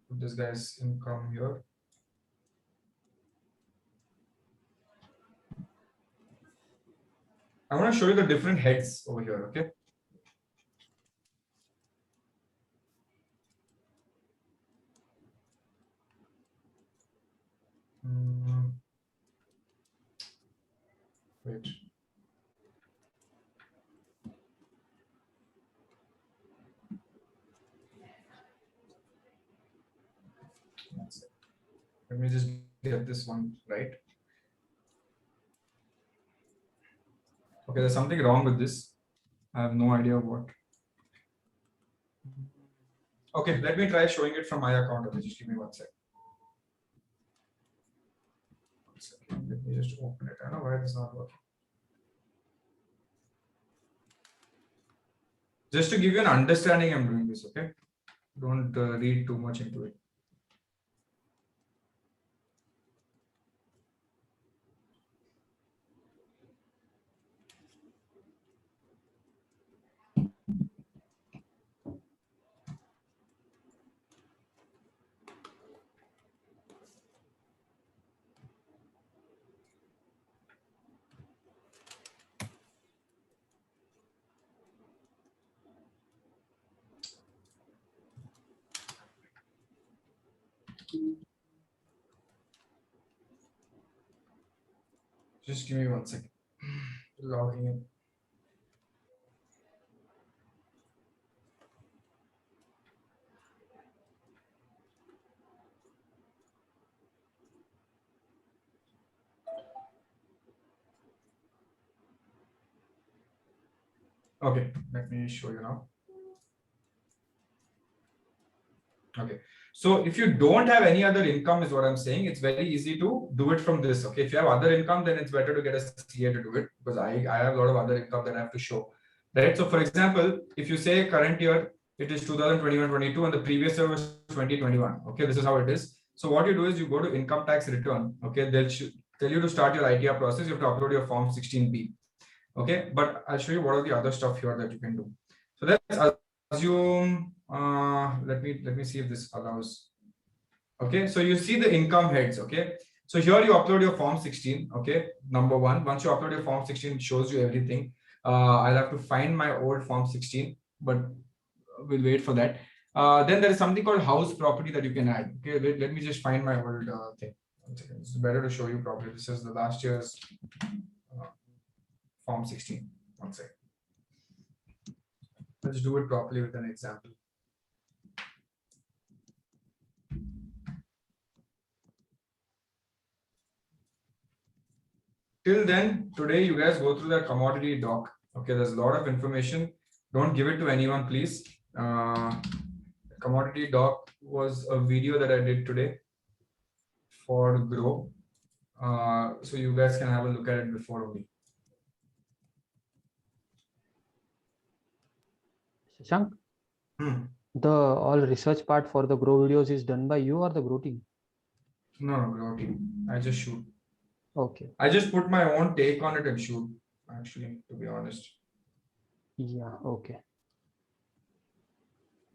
Put this guy's income here. I want to show you the different heads over here. Okay. Wait. Let me just get this one right. Okay, there's something wrong with this. I have no idea what. Okay, let me try showing it from my account. Okay, just give me 1 sec. 1 second. Let me just open it. I don't know why this is not working. Just to give you an understanding, I'm doing this. Okay, don't read too much into it. Just give me 1 second. Logging in. Okay, let me show you now. Okay, so if you don't have any other income is what I'm saying, it's very easy to do it from this. Okay, if you have other income, then it's better to get a CA to do it because I have a lot of other income that I have to show, right? So for example, if you say current year, it is 2021-22 and the previous year was 2021. Okay, this is how it is. So what you do is you go to income tax return. Okay, they'll tell you to start your ITR process. You have to upload your form 16B. Okay, but I'll show you what are the other stuff here that you can do. So let's assume, let me see if this allows. Okay, so you see the income heads. Okay, so here you upload your form 16. Okay, number one, once you upload your form 16, it shows you everything. I'll have to find my old form 16, but we'll wait for that. Then there is something called house property that you can add. Okay, let me just find my old thing. It's better to show you properly. This is the last year's form 16. 1 second. Let's do it properly with an example. Till then, today you guys go through that commodity doc. Okay, there's a lot of information. Don't give it to anyone, please. Commodity doc was a video that I did today for Grow. So you guys can have a look at it before only. Shashank, the all research part for the Grow videos is done by you or the Grow team? No, Grow team. I just shoot. Okay. I just put my own take on it and shoot, actually, to be honest. Yeah, okay.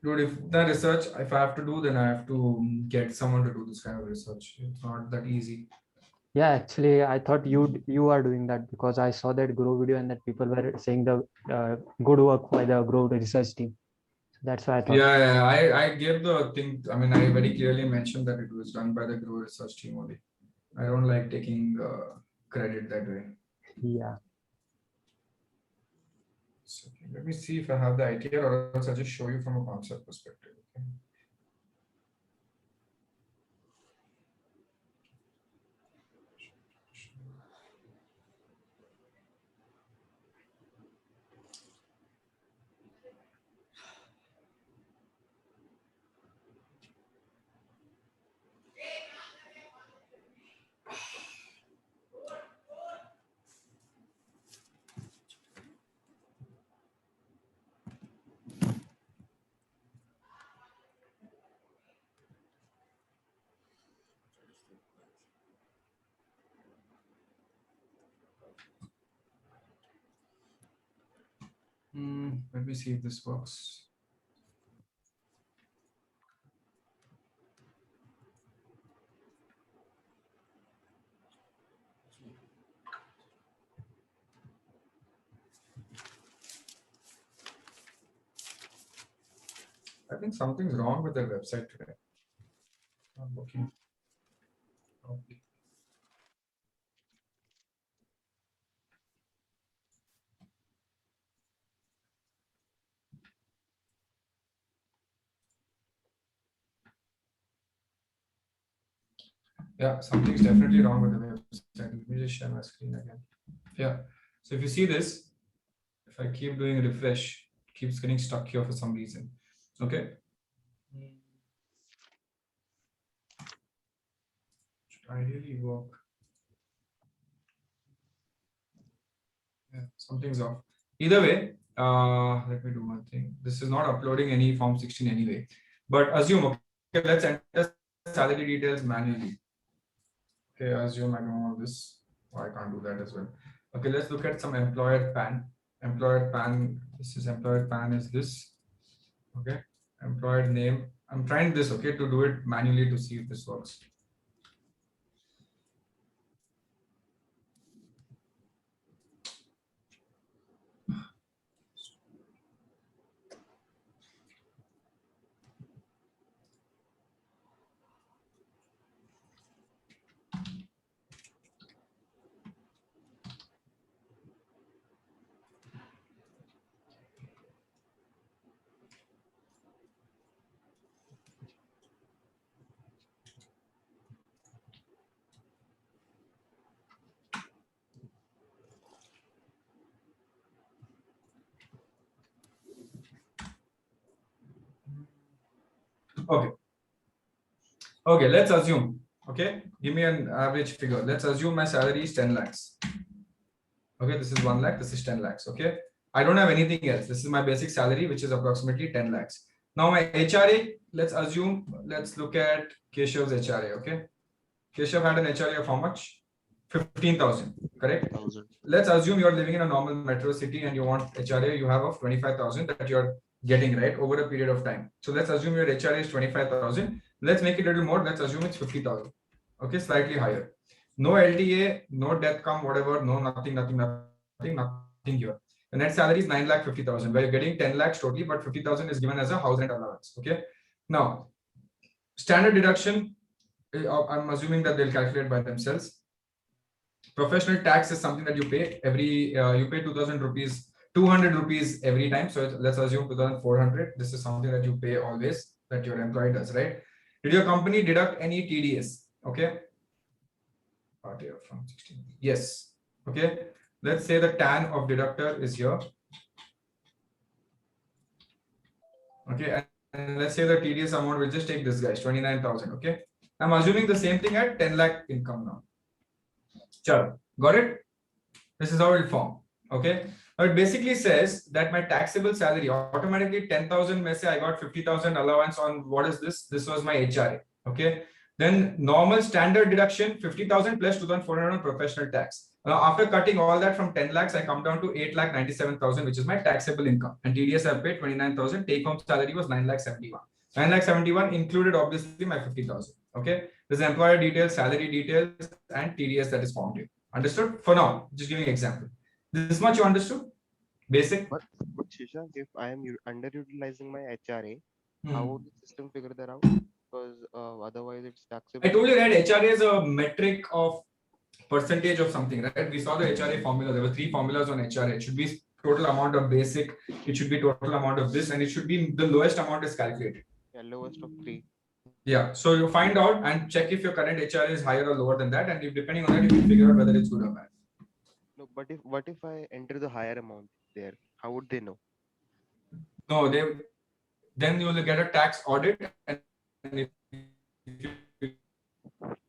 Dude, if the research, if I have to do, then I have to get someone to do this kind of research. It's not that easy. Yeah, actually, I thought you are doing that because I saw that Grow video and that people were saying the good work by the Grow research team. So that's why I thought. Yeah, I gave the thing. I mean, I very clearly mentioned that it was done by the Grow research team only. I don't like taking credit that way. Yeah. So, let me see if I have the idea, or else I'll just show you from a concept perspective. Okay. Let me see if this works. I think something's wrong with the website today. Not working. Okay. Yeah, something's definitely wrong with the website. Let me just share my screen again. Yeah. So if you see this, if I keep doing a refresh, it keeps getting stuck here for some reason. Okay. Should ideally work. Yeah, something's off. Either way, let me do one thing. This is not uploading any Form 16 anyway. But assume, okay, let's enter salary details manually. Okay, assume I know all this. Oh, I can't do that as well. Okay, let's look at some employer PAN. Employer PAN, this is employer PAN is this. Okay, employer name. I'm trying this, okay, to do it manually to see if this works. Okay. Okay, let's assume. Okay, give me an average figure. Let's assume my salary is 10 lakhs. Okay, this is 1 lakh, this is 10 lakhs. Okay, I don't have anything else. This is my basic salary, which is approximately 10 lakhs. Now, my HRA, let's assume, let's look at Keshav's HRA. Okay, Keshav had an HRA of how much? 15,000, correct? 1,000. Let's assume you're living in a normal metro city and you want HRA you have of 25,000 that you're getting, right, over a period of time. So let's assume your HRA is 25,000. Let's make it a little more. Let's assume it's 50,000. Okay, slightly higher. No LTA, no death come, whatever, no nothing here. The net salary is 9,50,000, where you're getting 10 lakhs totally, but 50,000 is given as a house rent allowance. Okay. Now, standard deduction, I'm assuming that they'll calculate by themselves. Professional tax is something that you pay every, you pay 2,000 rupees, 200 rupees every time. So let's assume 2,400. This is something that you pay always, that your employee does, right? Did your company deduct any TDS? Okay. Part here from 16. Yes. Okay. Let's say the tan of deductor is here. Okay. And let's say the TDS amount, we'll just take this guys, 29,000. Okay. I'm assuming the same thing at 10 lakh income now. Sure. Got it? This is how it will form. Okay. Now it basically says that my taxable salary automatically 10,000. May say I got 50,000 allowance on what is this? This was my HRA. Okay. Then normal standard deduction 50,000 plus 2,400 on professional tax. Now after cutting all that from 10 lakhs, I come down to 8,97,000, which is my taxable income. And TDS I paid 29,000. Take home salary was 9,71. 9,71 included obviously my 50,000. Okay. There's employer details, salary details, and TDS that is formed here. Understood? For now, just giving an example. This much you understood? Basic. But Shishak, if I am underutilizing my HRA, how would the system figure that out? Because otherwise it's taxable. I told you that HRA is a metric of percentage of something, right? We saw the HRA formula. There were 3 formulas on HRA. It should be total amount of basic, it should be total amount of this, and it should be the lowest amount is calculated. Yeah, lowest of 3. Yeah, so you find out and check if your current HRA is higher or lower than that, and if depending on that, you can figure out whether it's good or bad. No, but what if I enter the higher amount there? How would they know? No, then you will get a tax audit, and if you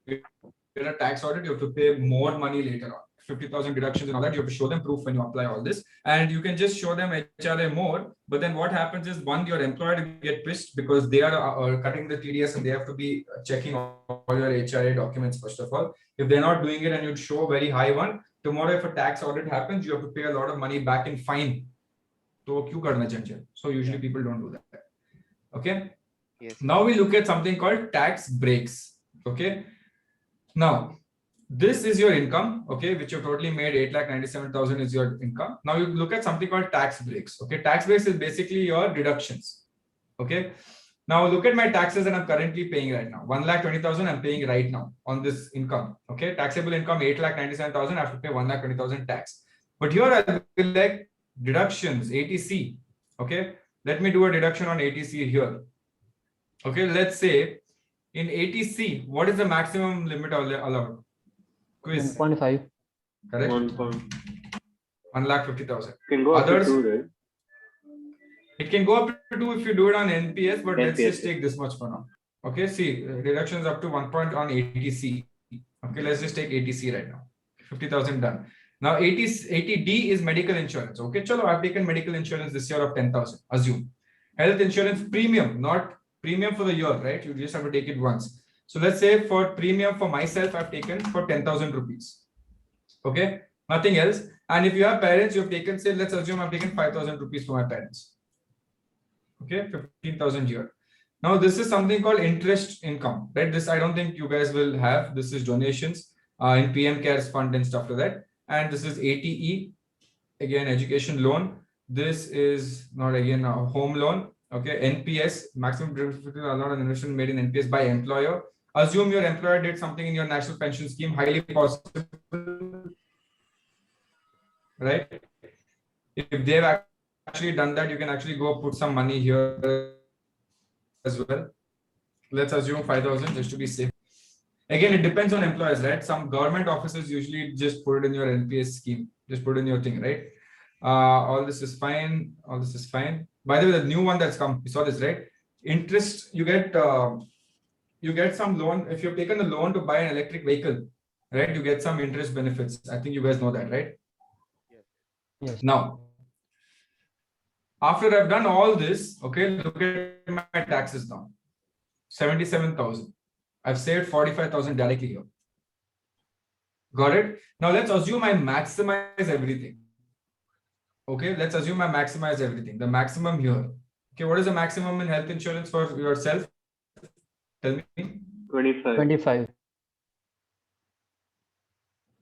get a tax audit, you have to pay more money later on. 50,000 deductions and all that, you have to show them proof when you apply all this, and you can just show them HRA more. But then what happens is, one, your employer will get pissed because they are cutting the TDS and they have to be checking all your HRA documents first of all. If they're not doing it and you show a very high one, tomorrow if a tax audit happens, you have to pay a lot of money back in fine. तो क्यों करना झंझट? So usually people don't do that. Okay. Yes. Now we look at something called tax breaks. Okay. Now this is your income, okay, which you totally made 8,97,000 is your income. Now you look at something called tax breaks. Okay, tax breaks is basically your deductions. Okay. Now look at my taxes that I'm currently paying right now. 1,20,000 I'm paying right now on this income. Okay, taxable income 8,97,000. I have to pay 1,20,000 tax. But here I will like deductions, ATC. Okay, let me do a deduction on ATC here. Okay, let's say in ATC, what is the maximum limit allowed? Quiz. 1.5. Correct. 1,50,000. Can go up Others, to 2, right? it can go up to 2 if you do it on NPS, but let's NPS, just take this much for now. Okay, see, reductions up to 1 point on ATC. Okay, let's just take ATC right now. 50,000 done. Now 80D is medical insurance. Okay, chalo, I've taken medical insurance this year of 10,000. Assume. Health insurance premium, not premium for the year, right? You just have to take it once. So let's say for premium for myself, I've taken for 10,000 rupees. Okay, nothing else. And if you have parents, you've taken, say, let's assume I've taken 5,000 rupees for my parents. Okay, 15,000 here. Now this is something called interest income, right? This I don't think you guys will have. This is donations in PM Cares fund and stuff like that. And this is ATE, again education loan. This is not again a home loan. Okay, NPS, maximum allowed on investment made in NPS by employer. Assume your employer did something in your national pension scheme, highly possible, right? If they've actually done that, you can actually go put some money here as well. Let's assume 5,000 just to be safe. Again, it depends on employers, right? Some government offices usually just put it in your NPS scheme, just put it in your thing, right? All this is fine. All this is fine. By the way, the new one that's come, you saw this, right? Interest, you get some loan. If you've taken a loan to buy an electric vehicle, right? You get some interest benefits. I think you guys know that, right? Yes. Now, after I've done all this, okay, look at my taxes now. 77,000. I've saved 45,000 directly here. Got it? Now let's assume I maximize everything. Okay, let's assume I maximize everything. The maximum here. Okay, what is the maximum in health insurance for yourself? Tell me. 25. 25.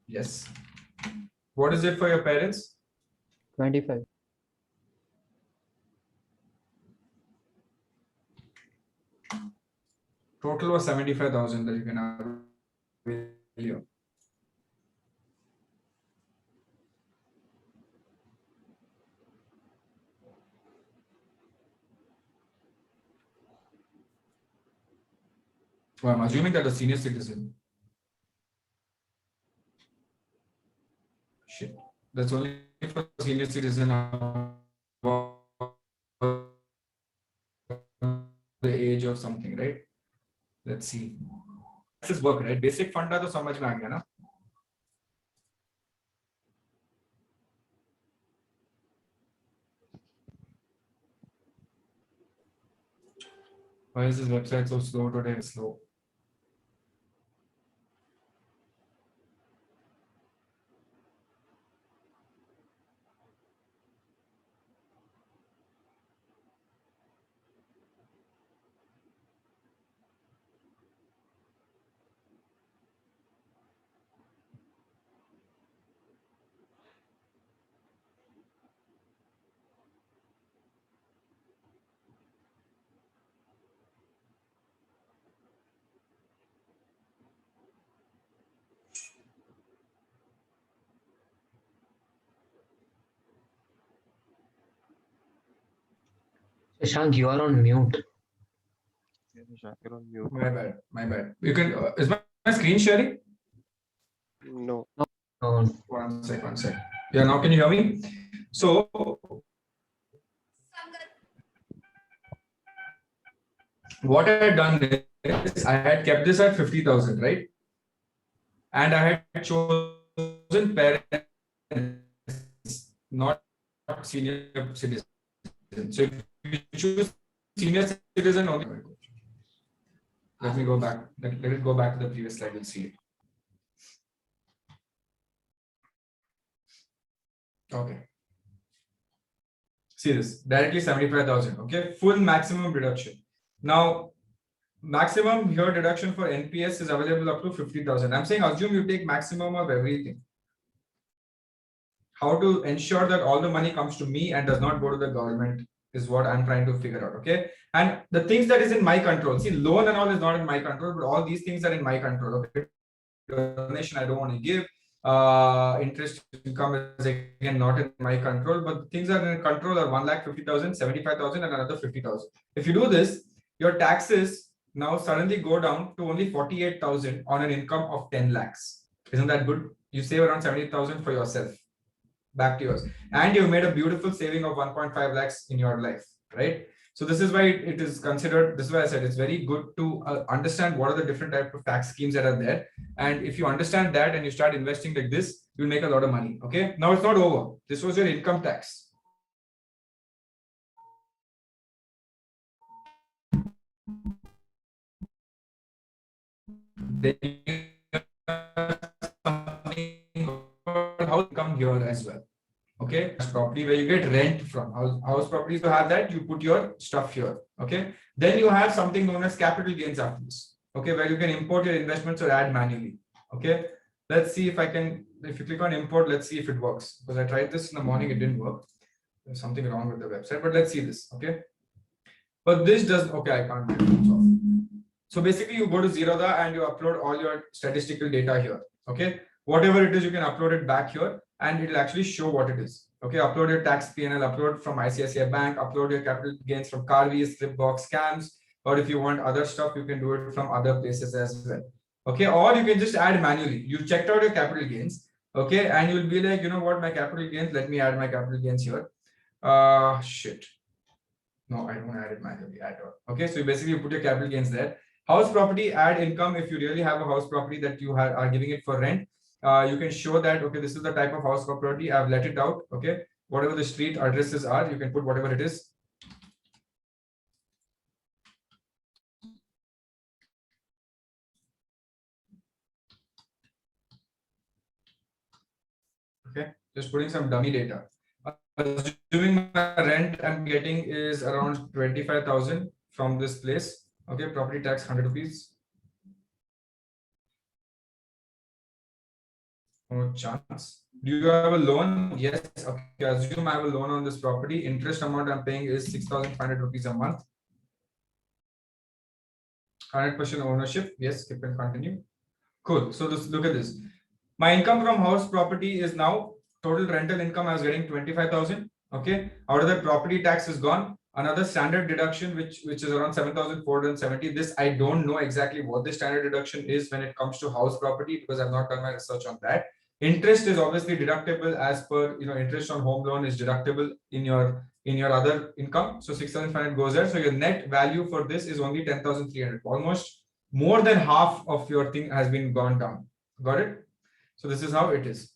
Yes. What is it for your parents? 25. Total was 75,000 that you can have here. Well, I'm assuming that a senior citizen. Shit. That's only for senior citizen the age of something, right? Let's see. This is work, right? Basic fund तो समझ में आ गया ना? Why is this website so slow today? It's slow. Shashank, you are on mute. You're on mute. My bad. My bad. You can. Is my screen sharing? No. No. One sec. One sec. Yeah. Now can you hear me? So. What I had done is I had kept this at 50,000, right? And I had chosen parents, not senior citizen. So if you choose senior citizen only. Let me go back. Let it go back to the previous slide. You'll see it. Okay. See this, directly 75,000. Okay, full maximum deduction. Now, maximum here deduction for NPS is available up to 50,000. I'm saying assume you take maximum of everything. How to ensure that all the money comes to me and does not go to the government is what I'm trying to figure out. Okay, and the things that is in my control. See, loan and all is not in my control, but all these things are in my control. Okay, donation I don't want to give. Interest income is again not in my control, but things that are in control are 1,50,000, 75,000, and another 50,000. If you do this, your taxes now suddenly go down to only 48,000 on an income of 10 lakhs. Isn't that good? You save around 70,000 for yourself, back to yours, and you've made a beautiful saving of 1.5 lakhs in your life, right? So this is why it is considered, this is why I said it's very good to understand what are the different types of tax schemes that are there. And if you understand that and you start investing like this, you'll make a lot of money. Okay, now it's not over. This was your income tax. Then how come here as well. Okay, property where you get rent from. House properties to have that, you put your stuff here. Okay, then you have something known as capital gains after this. Okay, where you can import your investments or add manually. Okay, let's see if I can, if you click on import, let's see if it works. Because I tried this in the morning, it didn't work. There's something wrong with the website, but let's see this. Okay, but this does, okay, I can't do it. So basically you go to Zerodha and you upload all your statistical data here. Okay, whatever it is, you can upload it back here and it will actually show what it is. Okay, upload your tax PNL, upload from ICICI Bank, upload your capital gains from Carvey, Slipbox, Scams, or if you want other stuff, you can do it from other places as well. Okay, or you can just add manually. You checked out your capital gains, okay, and you'll be like, you know what, my capital gains, let me add my capital gains here. Shit. No, I don't add it manually at all. Okay, so basically you put your capital gains there. House property, add income. If you really have a house property that you are giving it for rent, you can show that, okay, this is the type of house property, I've let it out. Okay, whatever the street addresses are, you can put whatever it is. Okay, just putting some dummy data. Assuming my rent I'm getting is around 25,000 from this place. Okay, property tax 100 rupees. No chance. Do you have a loan? Yes. Okay, assume I have a loan on this property. Interest amount I'm paying is 6,500 rupees a month. 100% ownership. Yes, keep and continue. Cool. So look at this. My income from house property is now total rental income. I was getting 25,000. Okay. Out of that, property tax is gone. Another standard deduction, which is around 7,470. This I don't know exactly what the standard deduction is when it comes to house property because I've not done my research on that. Interest is obviously deductible as per, you know, interest on home loan is deductible in your other income. So 6,500 goes there. So your net value for this is only 10,300. Almost more than half of your thing has been gone down. Got it? So this is how it is.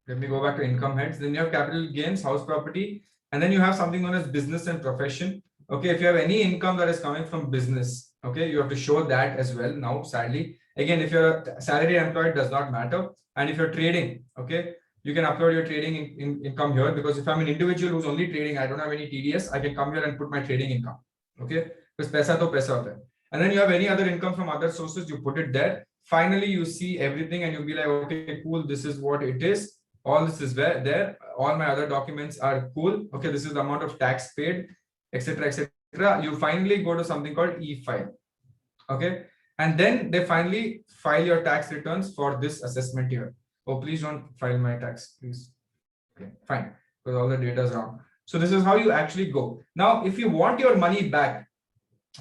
Let me go back to income heads. Then you have capital gains, house property, and then you have something known as business and profession. Okay, if you have any income that is coming from business, okay, you have to show that as well. Now, sadly, again, if you're a salary employed, does not matter. And if you're trading, okay, you can upload your trading income here because if I'm an individual who's only trading, I don't have any TDS, I can come here and put my trading income. Okay, because paisa to paisa hota hai. And then you have any other income from other sources, you put it there. Finally, you see everything and you'll be like, okay, cool, this is what it is. All this is there. All my other documents are cool. Okay, this is the amount of tax paid, etc., etc. You finally go to something called e-file. Okay, and then they finally file your tax returns for this assessment here. Oh, please don't file my tax, please. Okay, fine, because all the data is wrong. So this is how you actually go. Now, if you want your money back,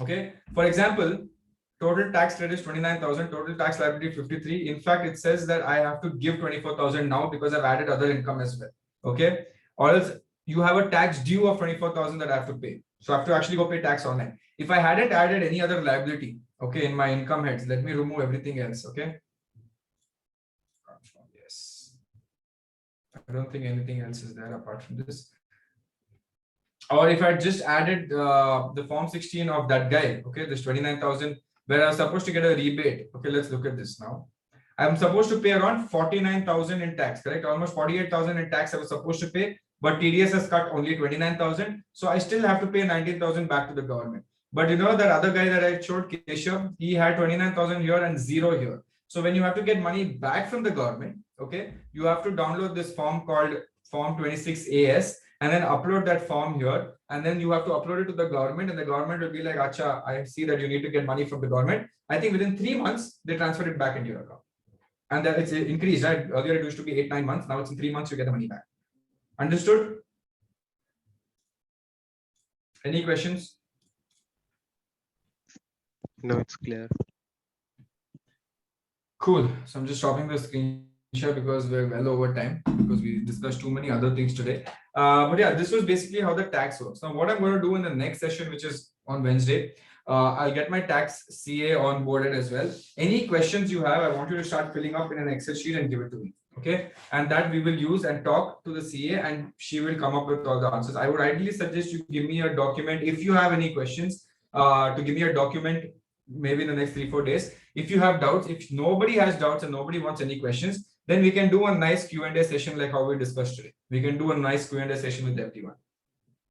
okay, for example, total tax credit is 29,000, total tax liability 53. In fact, it says that I have to give 24,000 now because I've added other income as well. Okay, or else you have a tax due of 24,000 that I have to pay. So I have to actually go pay tax online. If I hadn't added any other liability, okay, in my income heads, let me remove everything else. Okay. Yes. I don't think anything else is there apart from this. Or if I just added the form 16 of that guy, okay, this 29,000, where I was supposed to get a rebate. Okay, let's look at this now. I'm supposed to pay around 49,000 in tax, correct? Almost 48,000 in tax I was supposed to pay. but TDS has cut only 29,000. So I still have to pay 19,000 back to the government. But you know, that other guy that I showed, Keshav, he had 29,000 here and 0 here. So when you have to get money back from the government, okay, you have to download this form called Form 26AS and then upload that form here. And then you have to upload it to the government, and the government will be like, Acha, I see that you need to get money from the government. I think within 3 months, they transfer it back into your account. And that it's increased, right? Earlier it used to be 8-9 months. Now it's in 3 months, you get the money back. Understood? Any questions? No, it's clear. Cool. So I'm just stopping the screen share because we're well over time because we discussed too many other things today. But yeah, this was basically how the tax works. Now, what I'm going to do in the next session, which is on Wednesday, I'll get my tax CA onboarded as well. Any questions you have, I want you to start filling up in an Excel sheet and give it to me. Okay. And that we will use and talk to the CA, and she will come up with all the answers. I would ideally suggest you give me a document if you have any questions, to give me a document maybe in the next 3-4 days. If you have doubts, if nobody has doubts and nobody wants any questions, then we can do a nice Q&A session like how we discussed today. We can do a nice Q&A session with everyone.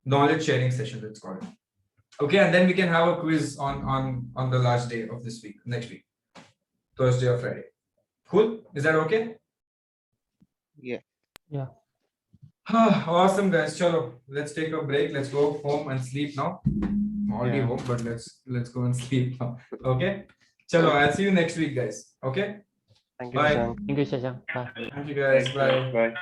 Knowledge sharing session, let's call it. Okay, and then we can have a quiz on the last day of this week, next week, Thursday or Friday. Cool? Is that okay? Yeah. Yeah. Awesome, guys. Chalo, let's take a break. Let's go home and sleep now. I'm already home, but let's go and sleep now. Okay. Chalo, I'll see you next week, guys. Okay. Thank you, Bye. Shashank. Thank you, Shashank. Bye. Thank you, guys. Bye. Bye.